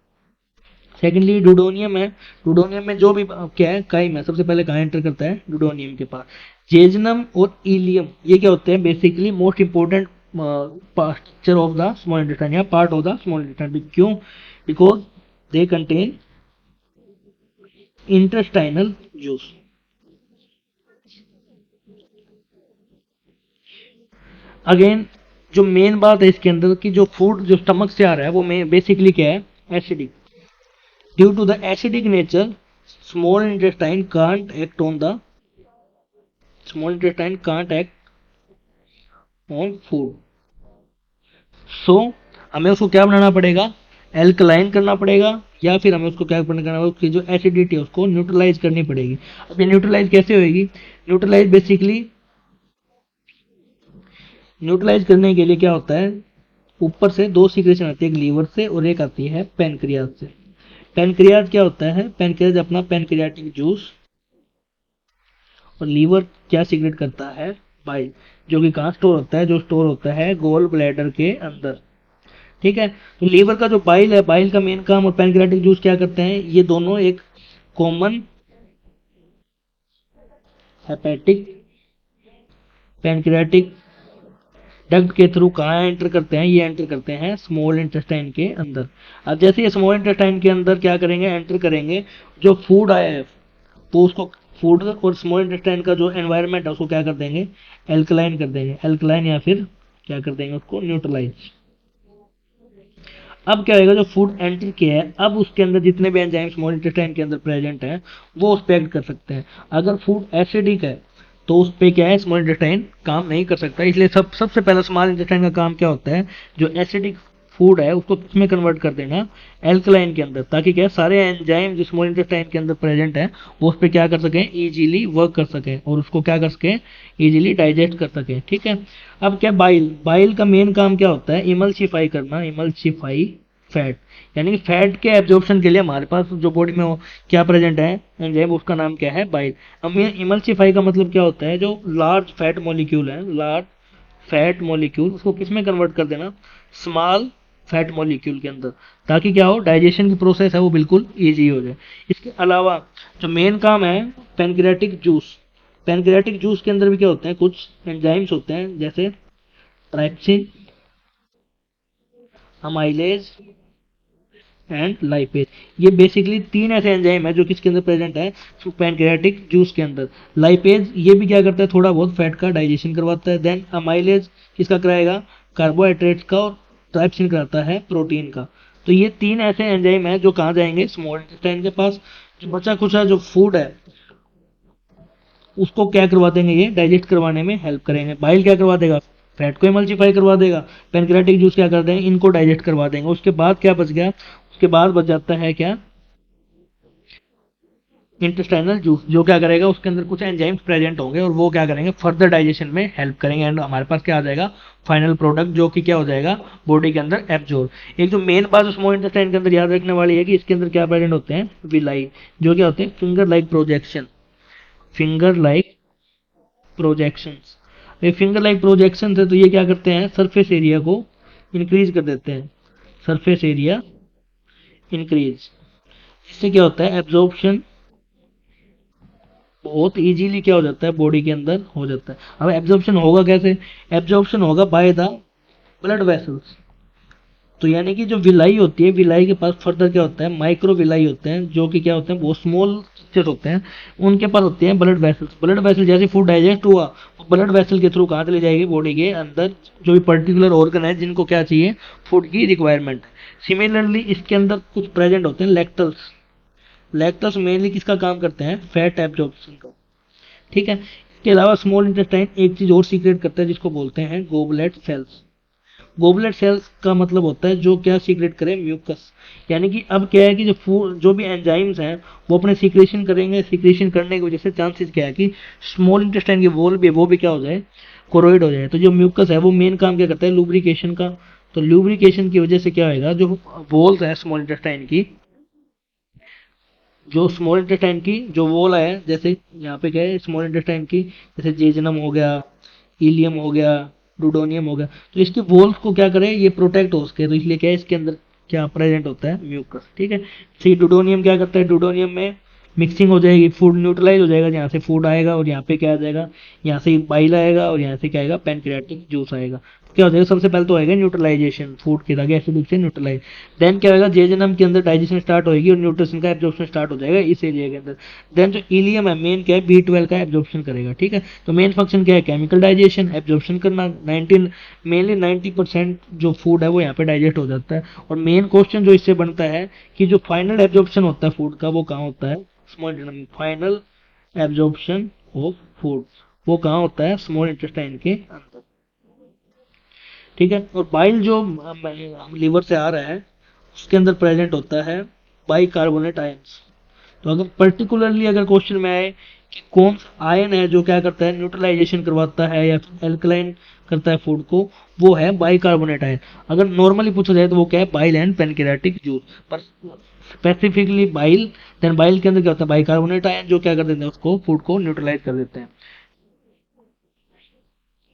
सेकेंडली डुडोनियम है, डुडोनियम में जो भी क्या है, काइम है, सबसे पहले कहाँ एंटर करता है, डुडोनियम के पास। जेजनम और इलियम ये क्या होते हैं, basically most important structure of the small intestine, या part of the small intestine. क्यों, because they contain intestinal juice. Again जो मेन बात है इसके अंदर की, जो फूड जो स्टमक से आ रहा है वो बेसिकली क्या है, acidic. Due to the acidic nature, small intestine can't act on the small intestine can't act on food. So हमें उसको क्या बनाना पड़ेगा, एल्कलाइन करना पड़ेगा, या फिर हमें उसको क्या करना पड़ेगा, उसकी जो एसिडिटी है उसको न्यूट्रलाइज करनी पड़ेगी। अब ये न्यूट्रलाइज कैसे होगी, न्यूट्रलाइज बेसिकली न्यूट्रलाइज करने के लिए क्या होता है, ऊपर से 2 सीक्रेशन आती है, एक लीवर से और एक आती है पेनक्रियाज से। पेनक्रियाज क्या होता है, पेनक्रियाज अपना पेनक्रियाटिक जूस, और लीवर क्या सीक्रेट करता है, बाइल, जो कि कहाँ स्टोर होता है, जो स्टोर होता है गोल ब्लैडर के अंदर। ठीक है, तो लीवर का जो बाइल है, बाइल का मेन काम, और पैनक्रियाटिक जूस क्या करते हैं, ये दोनों एक कॉमन हेपेटिक पैनक्रियाटिक डक्ट के थ्रू कहाँ एंटर करते हैं, ये एंटर करते हैं स्मॉल इंटेस्टाइन के अंदर। अब जैसे ये स्मॉल इंटेस्टाइन के अंदर क्या करेंगे, एंटर करेंगे, जो फूड आया है तो उसको, फूड और स्मॉल इंटेस्टाइन का जो एनवायरनमेंट है उसको क्या कर देंगे, एल्कलाइन कर देंगे, एल्कलाइन या फिर क्या कर देंगे उसको न्यूट्रलाइज। अब क्या होगा, जो फूड एंटर किया है अब उसके अंदर जितने भी एंजाइम स्मॉल इंटेस्टाइन के अंदर प्रेजेंट है वो उस पर एक्ट कर सकते हैं। अगर फूड एसिडिक है तो उस पे क्या है, स्मॉल इंटेस्टाइन काम नहीं कर सकता। इसलिए सबसे पहला स्मॉल इंटेस्टाइन का काम क्या होता है, जो एसिडिक फूड है उसको किसमें कन्वर्ट कर देना, एल्कलाइन के अंदर, ताकि क्या सारे एंजाइम जो स्मॉल इंटेस्टाइन के अंदर प्रेजेंट है वो उस पर क्या कर सकें, इजीली वर्क कर सकें और उसको क्या कर सकें, इजीली डाइजेस्ट कर सकें। ठीक है। अब क्या, बाइल, बाइल का मेन काम क्या होता है, इमल्सिफाई करना, इमल्सिफाई फैट, यानी कि फैट के एब्जॉर्प्शन के लिए हमारे पास जो बॉडी में क्या प्रेजेंट है एंजाइम, उसका नाम क्या है, बाइल। अब इमल्सिफाई का मतलब क्या होता है, जो लार्ज फैट मॉलिक्यूल है, लार्ज फैट मॉलिक्यूल, उसको किस में कन्वर्ट कर देना, स्मॉल फैट मॉलिक्यूल के अंदर, ताकि क्या हो, डाइजेशन की प्रोसेस है वो बिल्कुल ईजी हो जाए। इसके अलावा जो मेन काम है पैनक्रियाटिक जूस, पैनक्रियाटिक जूस के अंदर भी क्या होते हैं, कुछ एंजाइम्स होते हैं जैसे ट्राइप्सिन, अमाइलेज एंड लाइपेज। ये बेसिकली तीन ऐसे एंजाइम है जो किसके अंदर प्रेजेंट है, पैनक्रियाटिक जूस के अंदर। लाइपेज ये भी क्या करता है, थोड़ा बहुत फैट का डाइजेशन करवाता है। देन अमाइलेज किसका कराएगा, कार्बोहाइड्रेट्स का, और ट्राइप्सिन कराता है प्रोटीन का। तो ये तीन ऐसे एंजाइम है जो कहाँ जाएंगे, स्मॉल इंटेस्टाइन के पास। जो बचा खुचा जो फूड है उसको क्या करवा देंगे, ये डाइजेस्ट करवाने में हेल्प करेंगे। बाइल क्या करवा देगा, फैट को इमल्सिफाई करवा देगा। पैनक्रियाटिक जूस क्या कर देंगे, इनको डाइजेस्ट करवा देंगे। उसके बाद क्या बच गया, उसके बाद बच जाता है क्या, इंटेस्टाइनल जूस, जो क्या करेगा, उसके अंदर कुछ एंजाइम्स प्रेजेंट होंगे और वो क्या करेंगे, फर्दर डाइजेशन में हेल्प करेंगे एंड हमारे पास क्या आ जाएगा, फाइनल प्रोडक्ट, जो कि क्या हो जाएगा, बॉडी के अंदर एब्जॉर्ब। एक जो मेन बात स्मॉल इंटेस्टाइन के अंदर याद रखने वाली है कि इसके अंदर क्या प्रेजेंट होते हैं, विलाई, जो क्या होते हैं, finger like projection, finger like projections. ये फिंगर लाइक प्रोजेक्शन है तो ये क्या करते हैं, सरफेस एरिया को इंक्रीज कर देते हैं, सरफेस एरिया इंक्रीज। इससे क्या होता है, एब्जॉर्प्शन बहुत इजीली क्या हो जाता है, बॉडी के अंदर हो जाता है। अब एब्जॉर्प्शन होगा कैसे, एब्जॉर्प्शन होगा बाय द ब्लड वेसल्स। तो यानी कि जो विलाई होती है, विलाई के पास फर्दर क्या होता है, माइक्रो विलाई होते हैं, जो कि क्या होते हैं, बहुत स्मॉल स्ट्रक्चर होते हैं, उनके पास होते हैं ब्लड वेसल्स। ब्लड वेसल जैसे फूड डाइजेस्ट हुआ वो ब्लड वेसल के थ्रू कहाँ चली जाएगी, बॉडी के अंदर जो भी पर्टिकुलर ऑर्गन है जिनको क्या चाहिए, फूड की रिक्वायरमेंट। सिमिलरली इसके अंदर कुछ प्रेजेंट होते हैं लैक्टल्स, लैक्टल्स मेनली किसका काम करते हैं, फैट एब्जॉर्प्शन का। ठीक है। इसके अलावा स्मॉल इंटेस्टाइन एक चीज और सीक्रेट करता है जिसको बोलते हैं गोबलेट सेल्स। गोबलेट सेल्स का मतलब होता है जो क्या सीक्रेट करे, म्यूकस। यानी कि अब क्या है कि जो फूड, जो भी एंजाइम्स हैं वो अपने सीक्रेशन करेंगे, सीक्रेशन करने की वजह से चांसेस क्या है कि स्मॉल इंटेस्टाइन की वॉल भी वो भी क्या हो जाए, कोरोइड हो जाए। तो जो म्यूकस है वो मेन काम क्या करता है, लुब्रिकेशन का। तो लुब्रिकेशन की वजह से क्या होगा, जो वॉल्स है स्मॉल इंटेस्टाइन की, जो स्मॉल इंटेस्टाइन की जो वॉल है, जैसे यहाँ पे क्या है स्मॉल इंटेस्टाइन की, जैसे जेजनम हो गया, इलियम हो गया, डुडोनियम हो गया, तो इसके वॉल्स को क्या करे, ये प्रोटेक्ट हो सके, तो इसलिए क्या है इसके अंदर क्या प्रेजेंट होता है, म्यूकस। ठीक है। सी डुडोनियम क्या करता है, डुडोनियम में मिक्सिंग हो जाएगी, फूड न्यूट्रलाइज हो जाएगा, यहाँ से फूड आएगा और यहाँ पे क्या आ जाएगा, यहाँ से बाइल आएगा और यहाँ से क्या आएगा, पैनक्रियाटिक जूस आएगा। क्या हो जाएगा, सबसे पहले तो आएगा न्यूट्रलाइजेशन, फूड के आगे एसिडिक से न्यूट्रलाइज। देन क्या होगा, जेजनम के अंदर डाइजेशन स्टार्ट होगी और न्यूट्रिशन का एब्जॉर्प्शन स्टार्ट हो जाएगा इस एरिया के अंदर। देन जो इलियम है मेन क्या है, B12 का एब्जॉर्प्शन करेगा। ठीक है। तो मेन फंक्शन क्या है, केमिकल डाइजेशन, एब्जॉर्प्शन करना। 19 मेनली 90% जो फूड है वो यहाँ पे डाइजेस्ट हो जाता है। और मेन क्वेश्चन जो इससे बनता है कि जो फाइनल एब्जॉर्प्शन होता है फूड का वो कहाँ होता है, small intestine. Final absorption of food वो कहाँ होता है, स्मॉल इंटेस्टाइन के अंदर। ठीक है। और बाइल जो लीवर से आ रहा है उसके अंदर प्रेजेंट होता है बाइकार्बोनेट आयंस। तो अगर पर्टिकुलरली अगर क्वेश्चन में आए कि कौन सा आयन है जो क्या करता है, न्यूट्रलाइजेशन करवाता है या एल्कलाइन करता है फूड को, वो है बाइकार्बोनेट आयन। अगर नॉर्मली पूछा जाए तो वो क्या है, बाइल एंड पैनक्रियाटिक जूस। पर स्पेसिफिकली बाइल, देन बाइल के अंदर क्या होता है, बाइकार्बोनेट आयन, जो क्या कर देते हैं उसको, फूड को न्यूट्रलाइज कर देते हैं।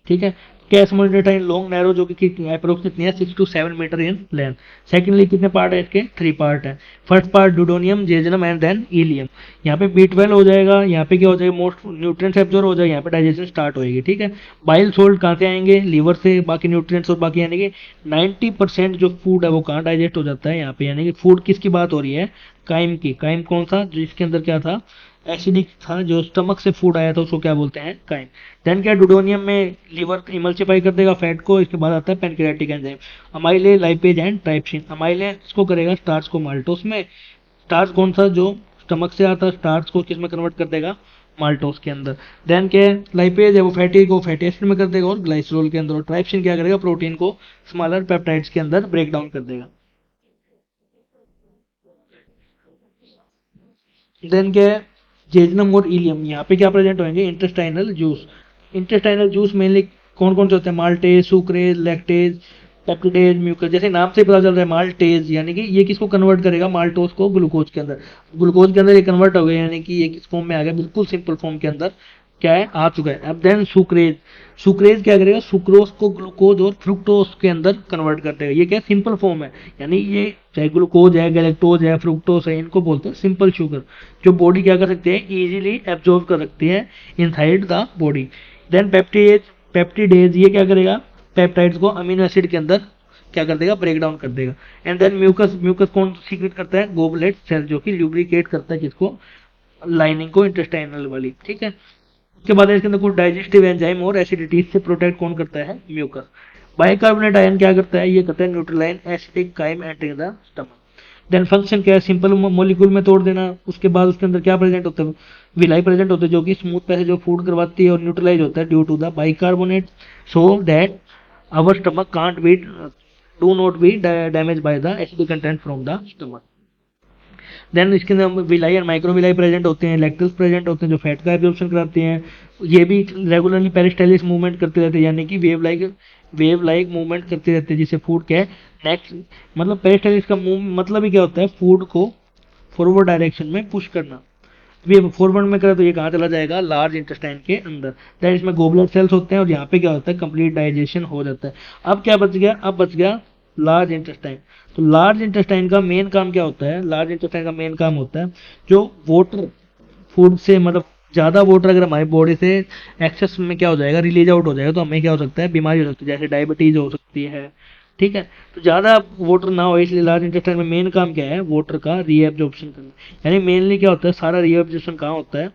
ठीक है। क्या स्मॉल इंटेस्टाइन लॉन्ग नैरो जो कि अप्रोक्स कितनी है 6 to 7 metre in length. Secondly कितने पार्ट है इसके 3 पार्ट है। First part duodenum jejunum and then ileum. यहाँ पे B12 हो जाएगा, यहाँ पे क्या हो जाएगा मोस्ट न्यूट्रिएंट्स एब्जॉर्ब हो जाएगा, यहाँ पे डाइजेशन स्टार्ट होएगी। ठीक है, बाइल सोल्ट कहाँ से आएंगे लीवर से, बाकी न्यूट्रिएंट्स और बाकी यानी कि 90% जो फूड है वो कहाँ डाइजेस्ट हो जाता है यहाँ पे। यानी कि फूड किसकी बात हो रही है काइम की। काइम कौन सा जिसके अंदर क्या था एसिडिक था, जो स्टमक से फूड आया था उसको क्या बोलते हैं काइम। देन क्या डुडोनियम में लीवर इमल्सिफाई कर देगा फैट को। इसके बाद आता है pancreatic enzyme amylase lipase and trypsin. Amylase इसको करेगा स्टार्च को माल्टोस में। स्टार्च कौन सा जो स्टमक से आता है स्टार्च को किस में कन्वर्ट कर देगा माल्टोस के अंदर। देन क्या लाइपेज है वो फैटी को फैटी एसिड में कर देगा और ग्लाइसरोल के अंदर। और ट्राइप्सिन क्या करेगा प्रोटीन को स्मॉलर पेप्टाइड्स के अंदर ब्रेक डाउन कर देगा। देन क्या है जेजनम और इलियम, यहाँ पे क्या प्रेजेंट होंगे intestinal juice. Intestinal juice mainly कौन कौन से होते हैं maltase sucrase lactase peptidase mucus. जैसे नाम से पता चल रहा है माल्टेज यानी कि ये किसको कन्वर्ट करेगा माल्टोज को ग्लूकोज के अंदर। ग्लूकोज के अंदर ये कन्वर्ट हो गया यानी कि ये किस फॉर्म में आ गया बिल्कुल सिंपल फॉर्म के अंदर क्या है आ चुका है। अब देन सुक्रेज, सुक्रेज क्या करेगा सुक्रोज को ग्लूकोज और फ्रुक्टोज के अंदर कन्वर्ट कर देगा। ये क्या सिंपल फॉर्म है यानी ये चाहे ग्लूकोज है गैलेक्टोज है फ्रुक्टोज है इनको बोलते हैं सिंपल शुगर, जो बॉडी क्या कर सकती है इजीली एब्जॉर्ब कर सकती है inside the body. Then peptidase, peptidase ये क्या करेगा पेप्टाइड्स को अमीनो एसिड के अंदर क्या कर देगा ब्रेक डाउन कर देगा। एंड देन म्यूकस, म्यूकस कौन सीक्रेट करता है गोबलेट सेल जो कि ल्यूब्रिकेट करता है किसको लाइनिंग को इंटेस्टाइनल वाली। ठीक है, उसके बाद इसके अंदर कुछ डाइजेस्टिव एंजाइम और एसिडिटी से प्रोटेक्ट कौन करता है म्यूकस। बाइकार्बोनेट आयन क्या करता है ये करता है neutralize acidic chyme entering the stomach. Then function क्या है सिंपल मॉलिक्यूल में तोड़ देना। उसके बाद उसके अंदर क्या प्रेजेंट होता है विलाई प्रेजेंट होते हैं जो कि स्मूथ पैसेज ऑफ फूड करवाती है और न्यूट्रलाइज होता है due to the bicarbonate so that our stomach can't be do not be damage by the acidic content from the stomach. Then इसके अंदर विलाई और माइक्रोविलाई प्रेजेंट होते हैं, लैक्टोज प्रेजेंट होते हैं जो फैट का एब्जॉर्प्शन कराते हैं। ये भी रेगुलरली पेरिस्टाइलिस मूवमेंट करते रहते हैं यानी कि वेव लाइक मूवमेंट करते रहते हैं जिससे फूड क्या है नेक्स्ट मतलब पेरिस्टाइलिस का मूव मतलब ही क्या होता है फूड को फॉरवर्ड डायरेक्शन में पुश करना। ये फॉरवर्ड में करे तो ये कहाँ चला जाएगा लार्ज इंटेस्टाइन के अंदर। दैट इसमें गोबलेट सेल्स होते हैं और यहाँ पे क्या होता है कंप्लीट डाइजेशन हो जाता है। अब क्या बच गया अब बच गया लार्ज इंटेस्टाइन। तो लार्ज इंटेस्टाइन का मेन काम क्या होता है लार्ज इंटेस्टाइन का मेन काम होता है जो वाटर फूड से मतलब ज़्यादा वाटर अगर हमारी बॉडी से एक्सेस में क्या हो जाएगा रिलीज आउट हो जाएगा तो हमें क्या हो सकता है बीमारी हो सकती है जैसे डायबिटीज हो सकती है। ठीक है, तो ज़्यादा वाटर ना हो इसलिए लार्ज इंटेस्टाइन में मेन काम क्या है वाटर का रीएब्जॉर्प्शन करना। यानी मेनली क्या होता है सारा रीएब्जॉर्प्शन कहाँ होता है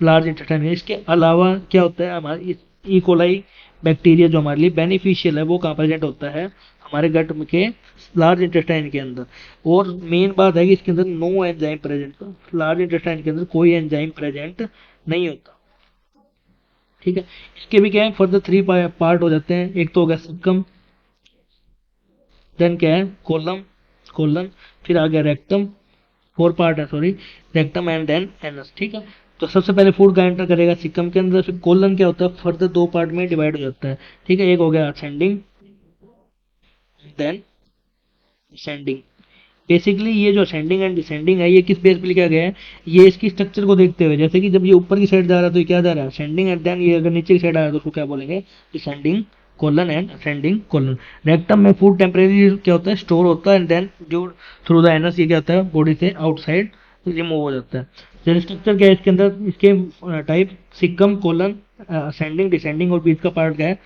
लार्ज इंटेस्टाइन में। इसके अलावा क्या होता है हमारे इकोलाई बैक्टीरिया जो हमारे लिए बेनिफिशियल है वो कहाँ प्रेजेंट होता है हमारे गट के लार्ज इंटेस्टाइन के अंदर। और मेन बात है कि इसके अंदर no enzyme present, large intestine के अंदर कोई एंजाइम प्रेजेंट नहीं होता। ठीक है, इसके भी क्या है फर्दर 3 पार्ट हो जाते हैं। एक तो हो गया सिक्कम, देन क्या है कोलम कोलन, फिर आ गया रेक्टम 4 पार्ट है sorry rectum and then anus. ठीक है, तो सबसे पहले फूड का एंटर करेगा सिक्कम के अंदर, फिर कोलन क्या होता है फर्दर 2 पार्ट में डिवाइड हो जाता है। ठीक है, एक हो गया असेंडिंग देन डिसेंडिंग। बेसिकली ये जो असेंडिंग एंड डिसेंडिंग है ये किस बेस पे लिखा गया है ये इसकी स्ट्रक्चर को देखते हुए। जैसे कि जब ये ऊपर की साइड जा रहा है तो ये क्या जा रहा है असेंडिंग एंड देन ये अगर नीचे की साइड आ रहा है तो उसको क्या बोलेंगे descending colon and ascending colon. Rectum में फूड टेम्परेरी क्या होता है स्टोर होता है एंड देन जो थ्रू द एनस ये क्या होता है बॉडी से आउटसाइड रिमूव हो जाता है। जैसे स्ट्रक्चर क्या है इसके अंदर इसके type caecum colon ascending descending और बीच का पार्ट क्या है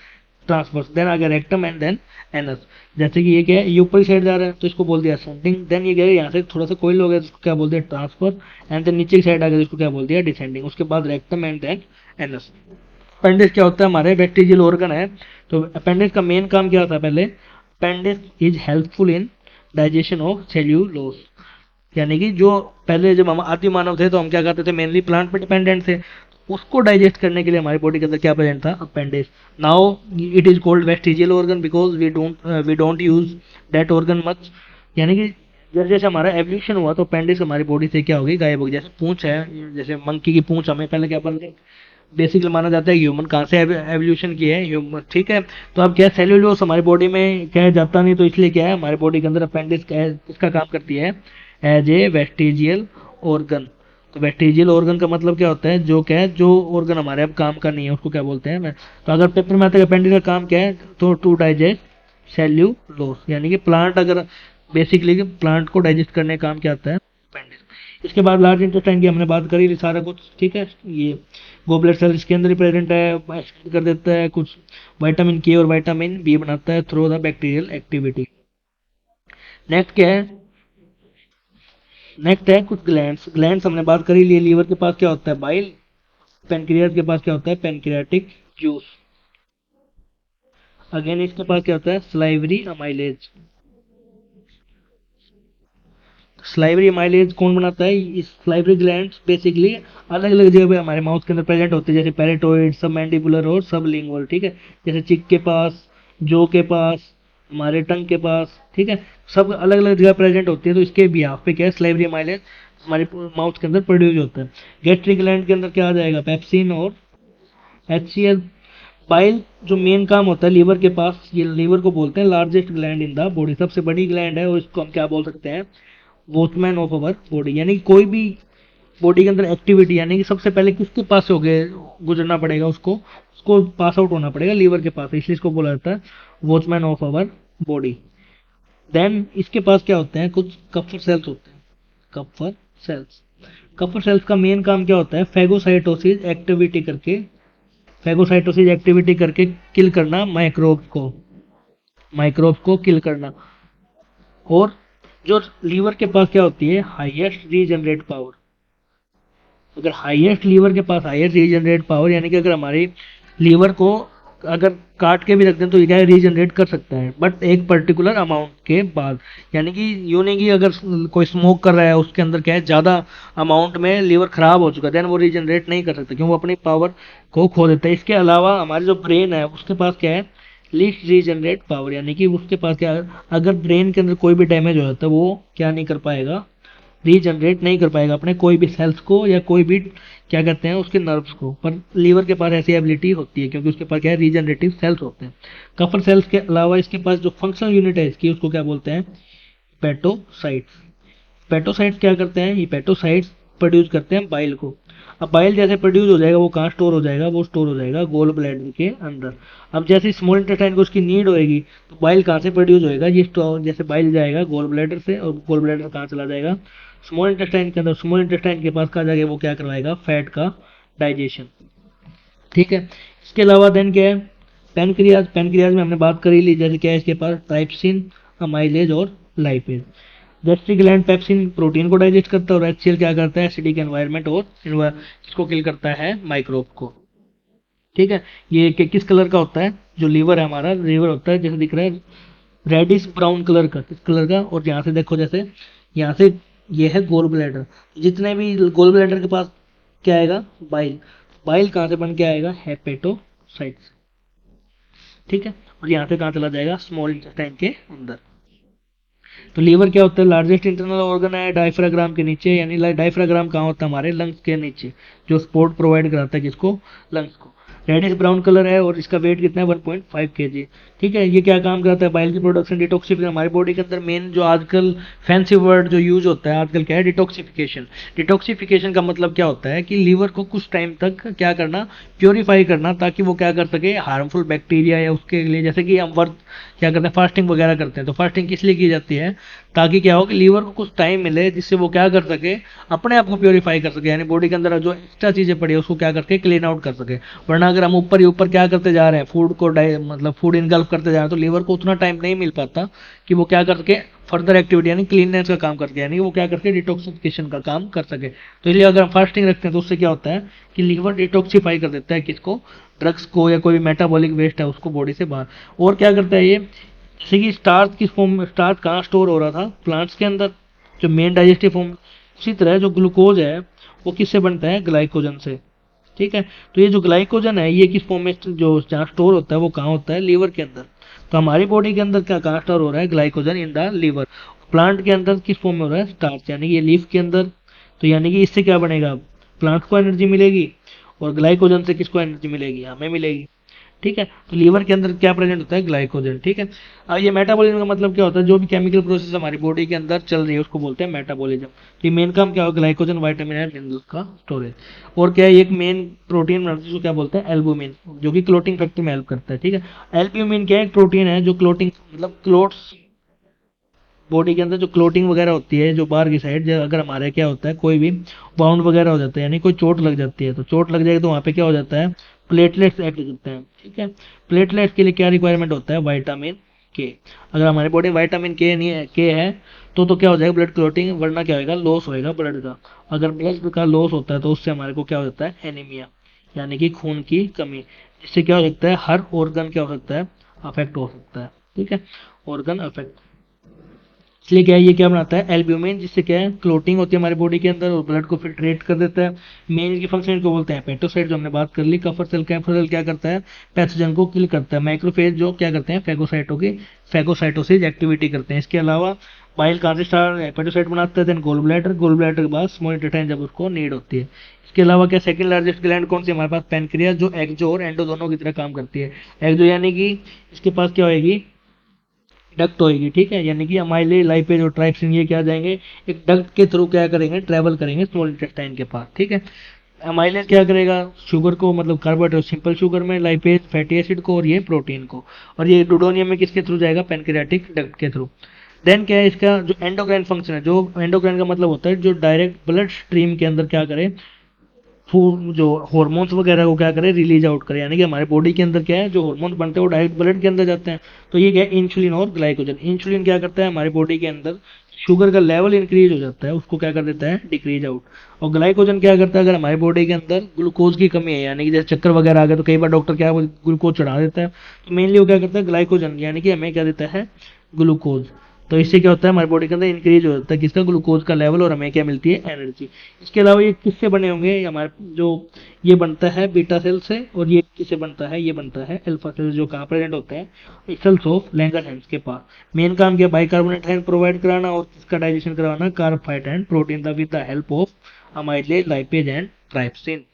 ट्रांसवर्स। देन आ गया रेक्टम एंड देन एनस। जैसे कि ये क्या है ये ऊपर की साइड जा रहा है तो इसको बोल दिया असेंडिंग। देन ये क्या है यहाँ से थोड़ा सा कोई हो गया तो इसको क्या बोल दिया ट्रांसफर एंड देन नीचे की साइड आ गया तो इसको क्या बोल दिया डिसेंडिंग। उसके बाद rectum and then anus. Appendix क्या होता है हमारे बैक्टीरियल ऑर्गन है। तो अपेंडिक्स का मेन काम क्या होता है पहले appendix is helpful in digestion of cellulose. यानी कि जो पहले जब हम आदि मानव थे तो हम क्या करते थे मेनली प्लांट पे डिपेंडेंट थे, उसको डाइजेस्ट करने के लिए हमारी बॉडी के अंदर क्या प्रेजेंट था appendix. Now it is called vestigial organ because we don't use that organ much. यानी कि जैसे जैसे हमारा एवोल्यूशन हुआ तो अपेंडिक्स हमारी बॉडी से क्या हो गई गायब हो गई। जैसे पूंछ है जैसे मंकी की पूंछ हमें पहले क्या बनते बेसिकली माना जाता है ह्यूमन कहाँ से एवोल्यूशन की है ह्यूमन। ठीक है, तो अब क्या सेल्यूलोस हमारी बॉडी में क्या है जाता नहीं तो इसलिए क्या है हमारी बॉडी के अंदर अपेंडिक्स इसका काम करती है एज ए वेस्टिजियल ऑर्गन। तो वेस्टिजियल ऑर्गन का मतलब क्या होता है, जो क्या है, जो ऑर्गन हमारे अब काम का नहीं है उसको क्या बोलते हैं। तो अगर पेपर में आता है अपेंडिक्स का काम क्या है, तो टू डाइजेस्ट सेल्यूलोज, यानी कि प्लांट, अगर बेसिकली प्लांट को डाइजेस्ट करने का काम क्या आता है, अपेंडिक्स। इसके बाद लार्ज इंटेस्टाइन की हमने बात करी सारा कुछ, ठीक है। ये गोबलेट सेल इसके अंदर ही प्रेजेंट है, एक्सक्रीट कर देता है कुछ विटामिन के और विटामिन बी बनाता है through the bacterial activity. Next क्या है, नेक्स्ट है कुछ ग्लैंड्स। ग्लैंड्स हमने बात करी लिए, लीवर के पास क्या होता है, बाइल। पेनक्रियाज के पास क्या होता है, पेनक्रियाटिक जूस। अगेन इसके पास क्या होता है, स्लाइवरी अमाइलेज। स्लाइवरी अमाइलेज कौन बनाता है, इस स्लाइवरी ग्लैंड्स बेसिकली अलग अलग जगह पे हमारे माउथ के अंदर प्रेजेंट होते हैं, जैसे पैरेटोइड, सब मैंडिबुलर और सब लिंगुअल, ठीक है। जैसे चिक के पास, जो के पास, हमारे टंग के पास, ठीक है। सब अलग अलग जगह प्रेजेंट होती है, तो इसके बिहाफ पे क्या है, स्लाइवरी अमाइलेज हमारे माउथ के अंदर प्रोड्यूस होता है। गैस्ट्रिक ग्लैंड के अंदर क्या आ जाएगा, पेप्सिन और HCl। बाइल जो मेन काम होता है लीवर के पास, ये लीवर को बोलते हैं largest gland in the body, सबसे बड़ी ग्लैंड है, और इसको हम क्या बोल सकते हैं, वॉचमैन ऑफ अवर बॉडी। यानी कि कोई भी बॉडी के अंदर एक्टिविटी, यानी कि सबसे पहले किसके पास हो गए गुजरना पड़ेगा, उसको उसको पास आउट होना पड़ेगा लीवर के पास, इसलिए इसको बोला जाता है watchman of our body. Then इसके पास क्या होते हैं, कुछ कफर सेल्स होते हैं, कफर सेल्स। कफर सेल्स का मेन काम क्या होता है, फैगोसाइटोसिस एक्टिविटी करके, फैगोसाइटोसिस एक्टिविटी करके किल करना माइक्रोब को, माइक्रोब को किल करना। और जो लीवर के पास क्या होती है, हाईएस्ट रीजनरेट पावर। अगर हाईएस्ट लीवर के पास हाईएस्ट रीजनरेट पावर, यानी कि अगर हमारी लीवर को अगर काट के भी रख दें तो ये क्या है, रीजनरेट कर सकता है, बट एक पर्टिकुलर अमाउंट के बाद। यानी कि यूं नहीं कि अगर कोई स्मोक कर रहा है, उसके अंदर क्या है, ज़्यादा अमाउंट में लीवर खराब हो चुका है, देन वो रीजनरेट नहीं कर सकता, क्यों, वो अपनी पावर को खो देता है। इसके अलावा हमारी जो ब्रेन है उसके पास क्या है, लीस्ट रीजनरेट पावर, यानी कि उसके पास क्या है, अगर ब्रेन के अंदर कोई भी डैमेज हो जाता है, वो क्या नहीं कर पाएगा, रीजनरेट नहीं कर पाएगा अपने कोई भी सेल्स को, या कोई भी क्या कहते हैं उसके नर्व्स को। पर लीवर के पास ऐसी एबिलिटी होती है, क्योंकि उसके पास क्या है, रीजनरेटिव सेल्स होते हैं। कफर सेल्स के अलावा इसके पास जो फंक्शनल यूनिट है इसकी, उसको क्या बोलते हैं, हेपेटोसाइट्स। हेपेटोसाइट्स क्या करते हैं, हेपेटोसाइट्स प्रोड्यूस करते हैं बाइल को। अब बाइल जैसे प्रोड्यूस हो जाएगा, वो कहाँ स्टोर हो जाएगा, वो स्टोर हो जाएगा गोल ब्लैडर के अंदर। अब जैसे स्मॉल इंटेस्टाइन को उसकी नीड होएगी, तो बाइल कहाँ से प्रोड्यूस होएगा, ये स्टोर, जैसे बाइल जाएगा गोल ब्लैडर से, और गोल ब्लैडर कहाँ चला जाएगा, स्मॉल इंटेस्टाइन के अंदर। स्मॉल इंटेस्टाइन के पास कहाँ जाके वो क्या करवाएगा, फैट का डाइजेशन, ठीक है। इसके अलावा देन क्या है, पेनक्रियाज। पेनक्रियाज में हमने बात करी ली, जैसे क्या है इसके पास, ट्राइप्सिन, अमाइलेज और lipase. Gastric gland pepsin protein को डाइजेस्ट करता है, और HCl क्या करता है, एसिडिक एनवायरनमेंट और इसको किल करता है, माइक्रोब को, ठीक है। ये किस कलर का होता है, जो लीवर है हमारा, लीवर होता है जैसे दिख रहा है रेडिश ब्राउन कलर का, किस कलर का, और यहाँ से देखो, जैसे यहाँ से ये है गोल ब्लैडर, जितने भी गोल ब्लैडर के पास क्या आएगा, बाइल। बाइल कहाँ से बन के आएगा, हेपेटोसाइट्स, ठीक है। और यहाँ से कहाँ चला जाएगा, स्मॉल इंटेस्टाइन के अंदर। तो लीवर क्या होता है, लार्जेस्ट इंटरनल ऑर्गन है डायफ्राग्राम के नीचे, यानी डायफ्राग्राम कहाँ होता है, हमारे लंग्स के नीचे, जो सपोर्ट प्रोवाइड कराता है किसको, लंग्स को। रेडिश ब्राउन कलर है, और इसका वेट कितना है, 1.5 kg, ठीक है। ये क्या काम करता है, बाइल की प्रोडक्शन, डिटॉक्सिफिकेशन। हमारी बॉडी के अंदर मेन जो आजकल फैंसी वर्ड जो यूज होता है आजकल क्या है, डिटॉक्सिफिकेशन। डिटॉक्सिफिकेशन का मतलब क्या होता है कि लीवर को कुछ टाइम तक क्या करना, प्योरीफाई करना, ताकि वो क्या कर सके, हार्मफुल बैक्टीरिया या उसके लिए, जैसे कि हम वर्क क्या करते हैं, फास्टिंग वगैरह करते हैं, तो फास्टिंग किस लिए की जाती है, ताकि क्या हो कि लीवर को कुछ टाइम मिले, जिससे वो क्या कर सके, अपने आप को प्योरीफाई कर सके, यानी बॉडी के अंदर जो एक्स्ट्रा चीजें पड़ी है उसको क्या करके क्लीन आउट कर सके। वरना अगर हम ऊपर ही ऊपर क्या करते जा रहे हैं, फूड को मतलब फूड इनगल्फ करते जा रहे हैं, तो लीवर को उतना टाइम नहीं मिल पाता कि वो क्या कर सके, फर्दर एक्टिविटी यानी क्लीननेस का काम करके, यानी वो क्या करके डिटॉक्सिफिकेशन का काम कर सके। तो इसलिए अगर हम फास्टिंग रखते हैं तो उससे क्या होता है कि लीवर डिटॉक्सिफाई कर देता है किसको, ड्रग्स को, या कोई भी मेटाबॉलिक वेस्ट है उसको बॉडी से बाहर। और क्या करता है ये, जैसे कि स्टार्च किस फॉर्म में, स्टार्च कहाँ स्टोर हो रहा था, प्लांट्स के अंदर, जो मेन डाइजेस्टिव फॉर्म। उसी तरह जो ग्लूकोज है वो किससे बनता है, ग्लाइकोजन से, ठीक है। तो ये जो ग्लाइकोजन है ये किस फॉर्म में, जो जहाँ स्टोर होता है वो कहाँ होता है, लीवर के अंदर। तो हमारी बॉडी के अंदर क्या कहाँ स्टोर हो रहा है, glycogen in the liver. Plant के अंदर किस फॉर्म में हो रहा है, स्टार्च, यानी कि ये लीफ के अंदर। तो यानी कि इससे क्या बनेगा, प्लांट को एनर्जी मिलेगी, और ग्लाइकोजन से किसको एनर्जी मिलेगी, हमें मिलेगी। ठीक है। तो लीवर के अंदर क्या प्रेजेंट होता है, ग्लाइकोजन। ठीक है। अब ये मेटाबॉलिज्म का मतलब क्या होता है, जो भी केमिकल प्रोसेस हमारी बॉडी के अंदर चल रही है उसको बोलते हैं मेटाबॉलिज्म। तो ये मेन काम क्या होगा, ग्लाइकोजन, वाइटामिन एंड मिनरल्स का स्टोरेज। और क्या है, एक मेन प्रोटीन बनाता है जिसको क्या बोलते हैं, एल्बुमिन, जो कि क्लोटिंग फैक्टर में हेल्प करता है। ठीक है। एल्ब्यूमिन क्या है, एक प्रोटीन है जो क्लोटिंग मतलब क्लोट्स, बॉडी के अंदर जो क्लोटिंग वगैरह होती है जो बाहर की साइड, अगर हमारे क्या होता है कोई भी बाउंड वगैरह हो जाता है, यानी कोई चोट लग जाती है, तो चोट लग जाएगी तो वहाँ पे क्या हो जाता है, प्लेटलेट्स एक्ट करते हैं। ठीक है। प्लेटलेट्स के लिए क्या रिक्वायरमेंट होता है, वाइटामिन के। अगर हमारे बॉडी में वाइटामिन के नहीं है, के है, तो क्या हो जाएगा, ब्लड क्लोटिंग, वरना क्या होगा, लॉस होएगा ब्लड का। अगर ब्लड का लॉस होता है तो उससे हमारे को क्या हो जाता है, एनीमिया, यानी कि खून की कमी, जिससे क्या हो सकता है, हर ऑर्गन क्या हो सकता है, अफेक्ट हो सकता है। ठीक है। ऑर्गन अफेक्ट, इसलिए क्या है, ये क्या बनाता है, एल्ब्यूमिन, जिससे क्या है, क्लोटिंग होती है हमारी बॉडी के अंदर और ब्लड को फिल्ट्रेट कर देता है। मेन की फंक्शन को बोलते हैं हेपेटोसाइट, जो हमने बात कर ली। कफर सेल, कैफर सेल क्या करता है, पैथोजन को किल करता है। माइक्रोफेज जो क्या करते हैं, फैगोसाइटों की फैगोसाइटोसिस एक्टिविटी करते हैं। इसके अलावा बाइल कहाँ से स्टार्ट, हेपेटोसाइट बनाता है, then gall bladder, gall bladder के बाद स्मॉल इंटेस्टाइन जब उसको नीड होती है। इसके अलावा क्या, सेकंड लार्जेस्ट ग्लैंड कौन सी हमारे पास, पैनक्रियास, जो एक्सो और एंडो दोनों की तरह काम करती है। एक्सो यानी कि इसके पास क्या होएगी, डक्ट होएगी। ठीक है। यानी कि अमाइले, लाइपेज और ट्राइप्सिन ये क्या आ जाएंगे, एक डक्ट के थ्रू क्या करेंगे, ट्रेवल करेंगे स्मॉल इंटेस्टाइन के पास। ठीक है। अमाइलेज क्या करेगा, शुगर को मतलब कार्बोहाइड्रेट सिंपल शुगर में, लाइपेज फैटी एसिड को, और ये प्रोटीन को। और ये डुडोनियम में किसके थ्रू जाएगा, पेनक्रियाटिक डक्ट के थ्रू। देन क्या है, इसका जो एंडोक्राइन फंक्शन है, जो एंडोक्राइन का मतलब होता है जो डायरेक्ट ब्लड स्ट्रीम के अंदर क्या करे, फूड जो हॉर्मोन्स वगैरह को क्या करे, रिलीज आउट करे। यानी कि हमारे बॉडी के अंदर क्या है, जो हॉर्मोन्स बनते हैं वो डायरेक्ट ब्लड के अंदर जाते हैं। तो ये क्या है, इंसुलिन और ग्लाइकोजन। इंसुलिन क्या करता है, हमारे बॉडी के अंदर शुगर का लेवल इंक्रीज हो जाता है, उसको क्या कर देता है, डिक्रीज आउट। और ग्लाइकोजन क्या करता है, अगर हमारे बॉडी के अंदर ग्लूकोज की कमी है, यानी कि जैसे चक्कर वगैरह आ गए तो कई बार डॉक्टर क्या ग्लूकोज चढ़ा देता है, तो मेनली वो क्या करता है, ग्लाइकोजन, यानी कि हमें क्या देता है, ग्लूकोज। तो इससे क्या होता है, हमारे बॉडी के अंदर इंक्रीज हो जाता है किसका, ग्लूकोज का लेवल, और हमें क्या मिलती है, एनर्जी। इसके अलावा ये किससे बने होंगे, हमारे जो ये बनता है बीटा सेल से, और ये किससे बनता है, ये बनता है अल्फा सेल, जो कहाँ प्रेजेंट होते हैं, सेल्स ऑफ लैंगरहैंस के पास। मेन काम क्या, बाइकार्बोनेट आयन प्रोवाइड कराना और इसका डाइजेशन करवाना, carbohydrate and protein with the help of amylase, lipase and trypsin.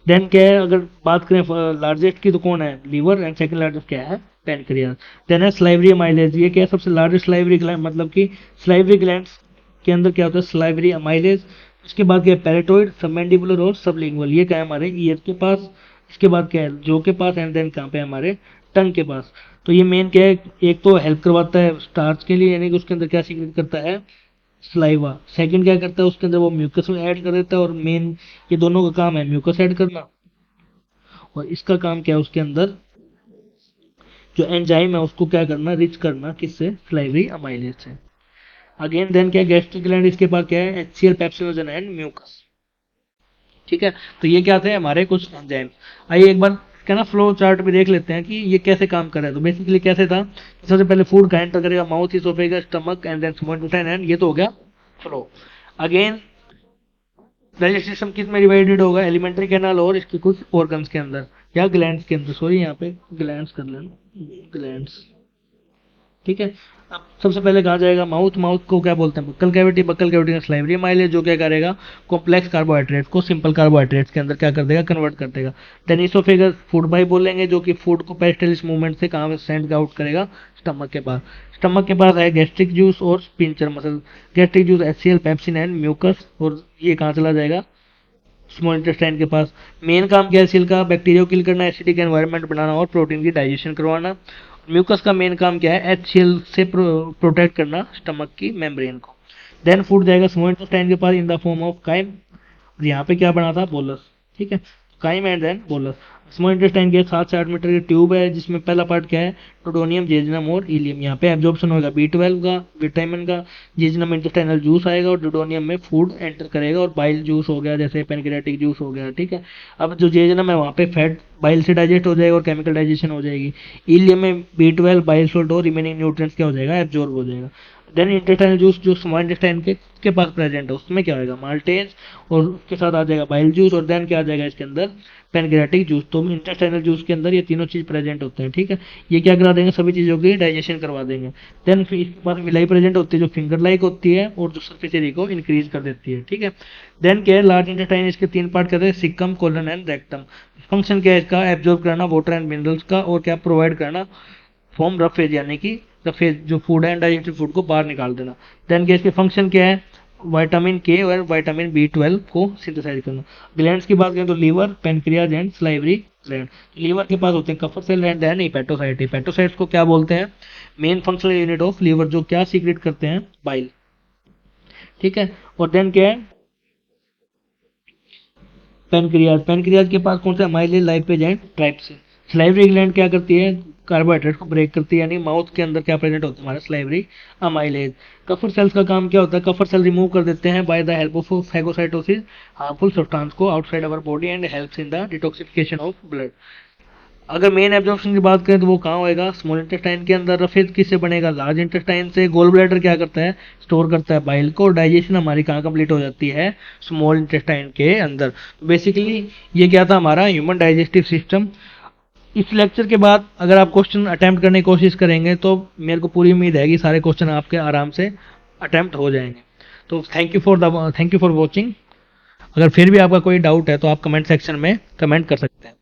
Then क्या है, अगर बात करें लार्जेस्ट की तो कौन है, लीवर, एंड सेकंड लार्जेस्ट क्या है, पेनक्रियास। देन है स्लाइवरी अमाइलेज, ये क्या है, सबसे लार्जेस्ट स्लाइवरी ग्लैंड, मतलब कि स्लाइवरी ग्लैंड्स के अंदर क्या होता है, स्लाइवरी अमाइलेज। उसके बाद क्या है, पैरेटोइड, सबमैंडिबुलर और सबलिंगुअल, ये क्या है हमारे ईयर के पास। इसके बाद क्या है, जो के पास, एंड देन कहाँ पे हमारे टंग के पास। तो ये मेन क्या है, एक तो हेल्प करवाता है स्टार्च के लिए, यानी कि उसके अंदर क्या सीक्रेट करता है, सलाइवा। सेकंड क्या करता है, उसके अंदर वो म्यूकस में ऐड कर देता है, और मेन ये दोनों का काम है म्यूकस ऐड करना, और इसका काम क्या है, उसके अंदर जो एंजाइम है उसको क्या करना, रिच करना, किससे, स्लाइवरी अमाइलेज से। अगेन देन क्या है, गैस्ट्रिक ग्लैंड, इसके पास क्या है, एचसीएल, पेप्सिनोजन एंड म्यूकस। ठीक है। तो ये क्या थे हमारे कुछ एंजाइम। आइए एक बार क्या ना फ्लो चार्ट भी देख लेते हैं कि ये कैसे काम कर रहा है। तो बेसिकली कैसे था, सबसे पहले फूड का एंटर करेगा mouth, oesophagus, stomach, and then small intestine, and ये तो हो गया फ्लो। अगेन डाइजेस्टिव सिस्टम किस में डिवाइडेड होगा, एलिमेंट्री कैनाल और इसके कुछ ऑर्गन्स के अंदर, या ग्लैंड्स के अंदर, सॉरी यहाँ पे ग्लैंड्स कर लेना, ग्लैंड्स। ठीक है। अब सबसे पहले कहा जाएगा माउथ, माउथ को क्या बोलते हैं, बक्कल कैविटी, बक्कल कैविटी में स्लाइवरी माइलेज, जो क्या करेगा, कॉम्प्लेक्स कार्बोहाइड्रेट को सिंपल कार्बोहाइड्रेट्स के अंदर क्या कर देगा, कन्वर्ट कर देगा। देन इसोफेगस, फूड बाई बोलेंगे, जो कि फूड को पेरिस्टालिस मूवमेंट से कहाँ सेंड आउट करेगा, स्टमक के पास। स्टमक के पास है गैस्ट्रिक जूस और sphincter muscle. Gastric juice HCl, pepsin and mucus, और ये कहाँ चला जाएगा, स्मॉल इंटेस्टाइन के पास। मेन काम क्या है सेल का, बैक्टीरिया को किल करना, एसिडिक एनवायरनमेंट बनाना और प्रोटीन की डाइजेशन करवाना। म्यूकस का मेन काम क्या है, एचसीएल से प्रोटेक्ट करना स्टमक की मेम्ब्रेन को। देन फूड जाएगा स्मॉल इंटेस्टाइन के पास in the form of chyme, यहाँ पे क्या बना था, बोलस। ठीक है। Chyme and then bolus. Small intestine के 7 से 8 मीटर की ट्यूब है, जिसमें पहला पार्ट क्या है, डोडोनियम, जेजनम और इलियम। यहाँ पे एब्जॉर्प्शन होगा B12 का, विटामिन का, जेजनम इंटेस्टाइनल जूस आएगा, और डोडोनियम में फूड एंटर करेगा, और बाइल जूस हो गया, जैसे पेनक्रियाटिक जूस हो गया। ठीक है। अब जो जेजनम है वहाँ पे फैट बाइल से डाइजेस्ट हो जाएगा और केमिकल डाइजेशन हो जाएगी। इलियम में B12, बाइल सोल्ट और रिमेनिंग न्यूट्रिएंट्स क्या हो जाएगा, एब्जॉर्ब हो जाएगा। देन इंटेस्टाइनल जूस जो स्मॉल इंटेस्टाइन के पास प्रेजेंट है उसमें क्या होगा, माल्टेज, और उसके साथ आ जाएगा बाइल जूस, और देन क्या आ जाएगा इसके अंदर, पैनक्रियाटिक जूस। तो इंटेस्टाइनल जूस के अंदर ये तीनों चीज प्रेजेंट होते हैं, ठीक है। ये क्या करा देंगे, सभी चीजों की डाइजेशन करवा देंगे। देन फिर इसके पास विलाई प्रेजेंट होती है जो फिंगर लाइक होती है और जो सरफेस एरिया को इंक्रीज कर देती है, ठीक है। देन क्या है, लार्ज इंटेस्टाइन इसके तीन पार्ट करते हैं, caecum, colon and rectum. Function क्या है इसका, एब्जॉर्ब करना वाटर एंड मिनरल्स का, और क्या प्रोवाइड करना फॉर्म रफेज, यानी कि रफेज जो फूड है डाइजेस्टिव फूड को बाहर निकाल देना। देन क्या इसके फंक्शन क्या है, विटामिन के और विटामिन B12 को सिंथेसाइज करना। ग्लैंड्स की बात करें तो liver, pancreas and salivary gland. Liver के पास होते हैं Kupffer cell and then hepatocyte. Hepatocytes को क्या बोलते हैं, main functional unit of liver, जो क्या सीक्रेट करते हैं, बाइल, ठीक है। और देन क्या है, पेनक्रियाज। पेनक्रियाज के पास कौन सा, mileage, lipase and trypsin. Salivary gland क्या करती है, कार्बोहाइड्रेट को ब्रेक करती है, यानी माउथ के अंदर क्या प्रेजेंट होता है हमारा, सलाइवरी अमाइलेज। कफर सेल्स का काम क्या होता है, कफर सेल रिमूव कर देते हैं by the help of phagocytosis harmful substance को outside our body and helps in the detoxification of blood. अगर मेन एब्जॉर्प्शन की बात करें तो वो कहाँ होएगा, स्मॉल इंटेस्टाइन के अंदर। रफेज किससे बनेगा, लार्ज इंटेस्टाइन से। गोल ब्लैडर क्या करता है, स्टोर करता है बाइल को। डाइजेशन हमारी कहाँ कंप्लीट हो जाती है, स्मॉल इंटेस्टाइन के अंदर। बेसिकली ये क्या था हमारा ह्यूमन डाइजेस्टिव सिस्टम। इस लेक्चर के बाद अगर आप क्वेश्चन अटेम्प्ट करने की कोशिश करेंगे तो मेरे को पूरी उम्मीद है कि सारे क्वेश्चन आपके आराम से अटेम्प्ट हो जाएंगे। तो थैंक यू फॉर वॉचिंग। अगर फिर भी आपका कोई डाउट है तो आप कमेंट सेक्शन में कमेंट कर सकते हैं।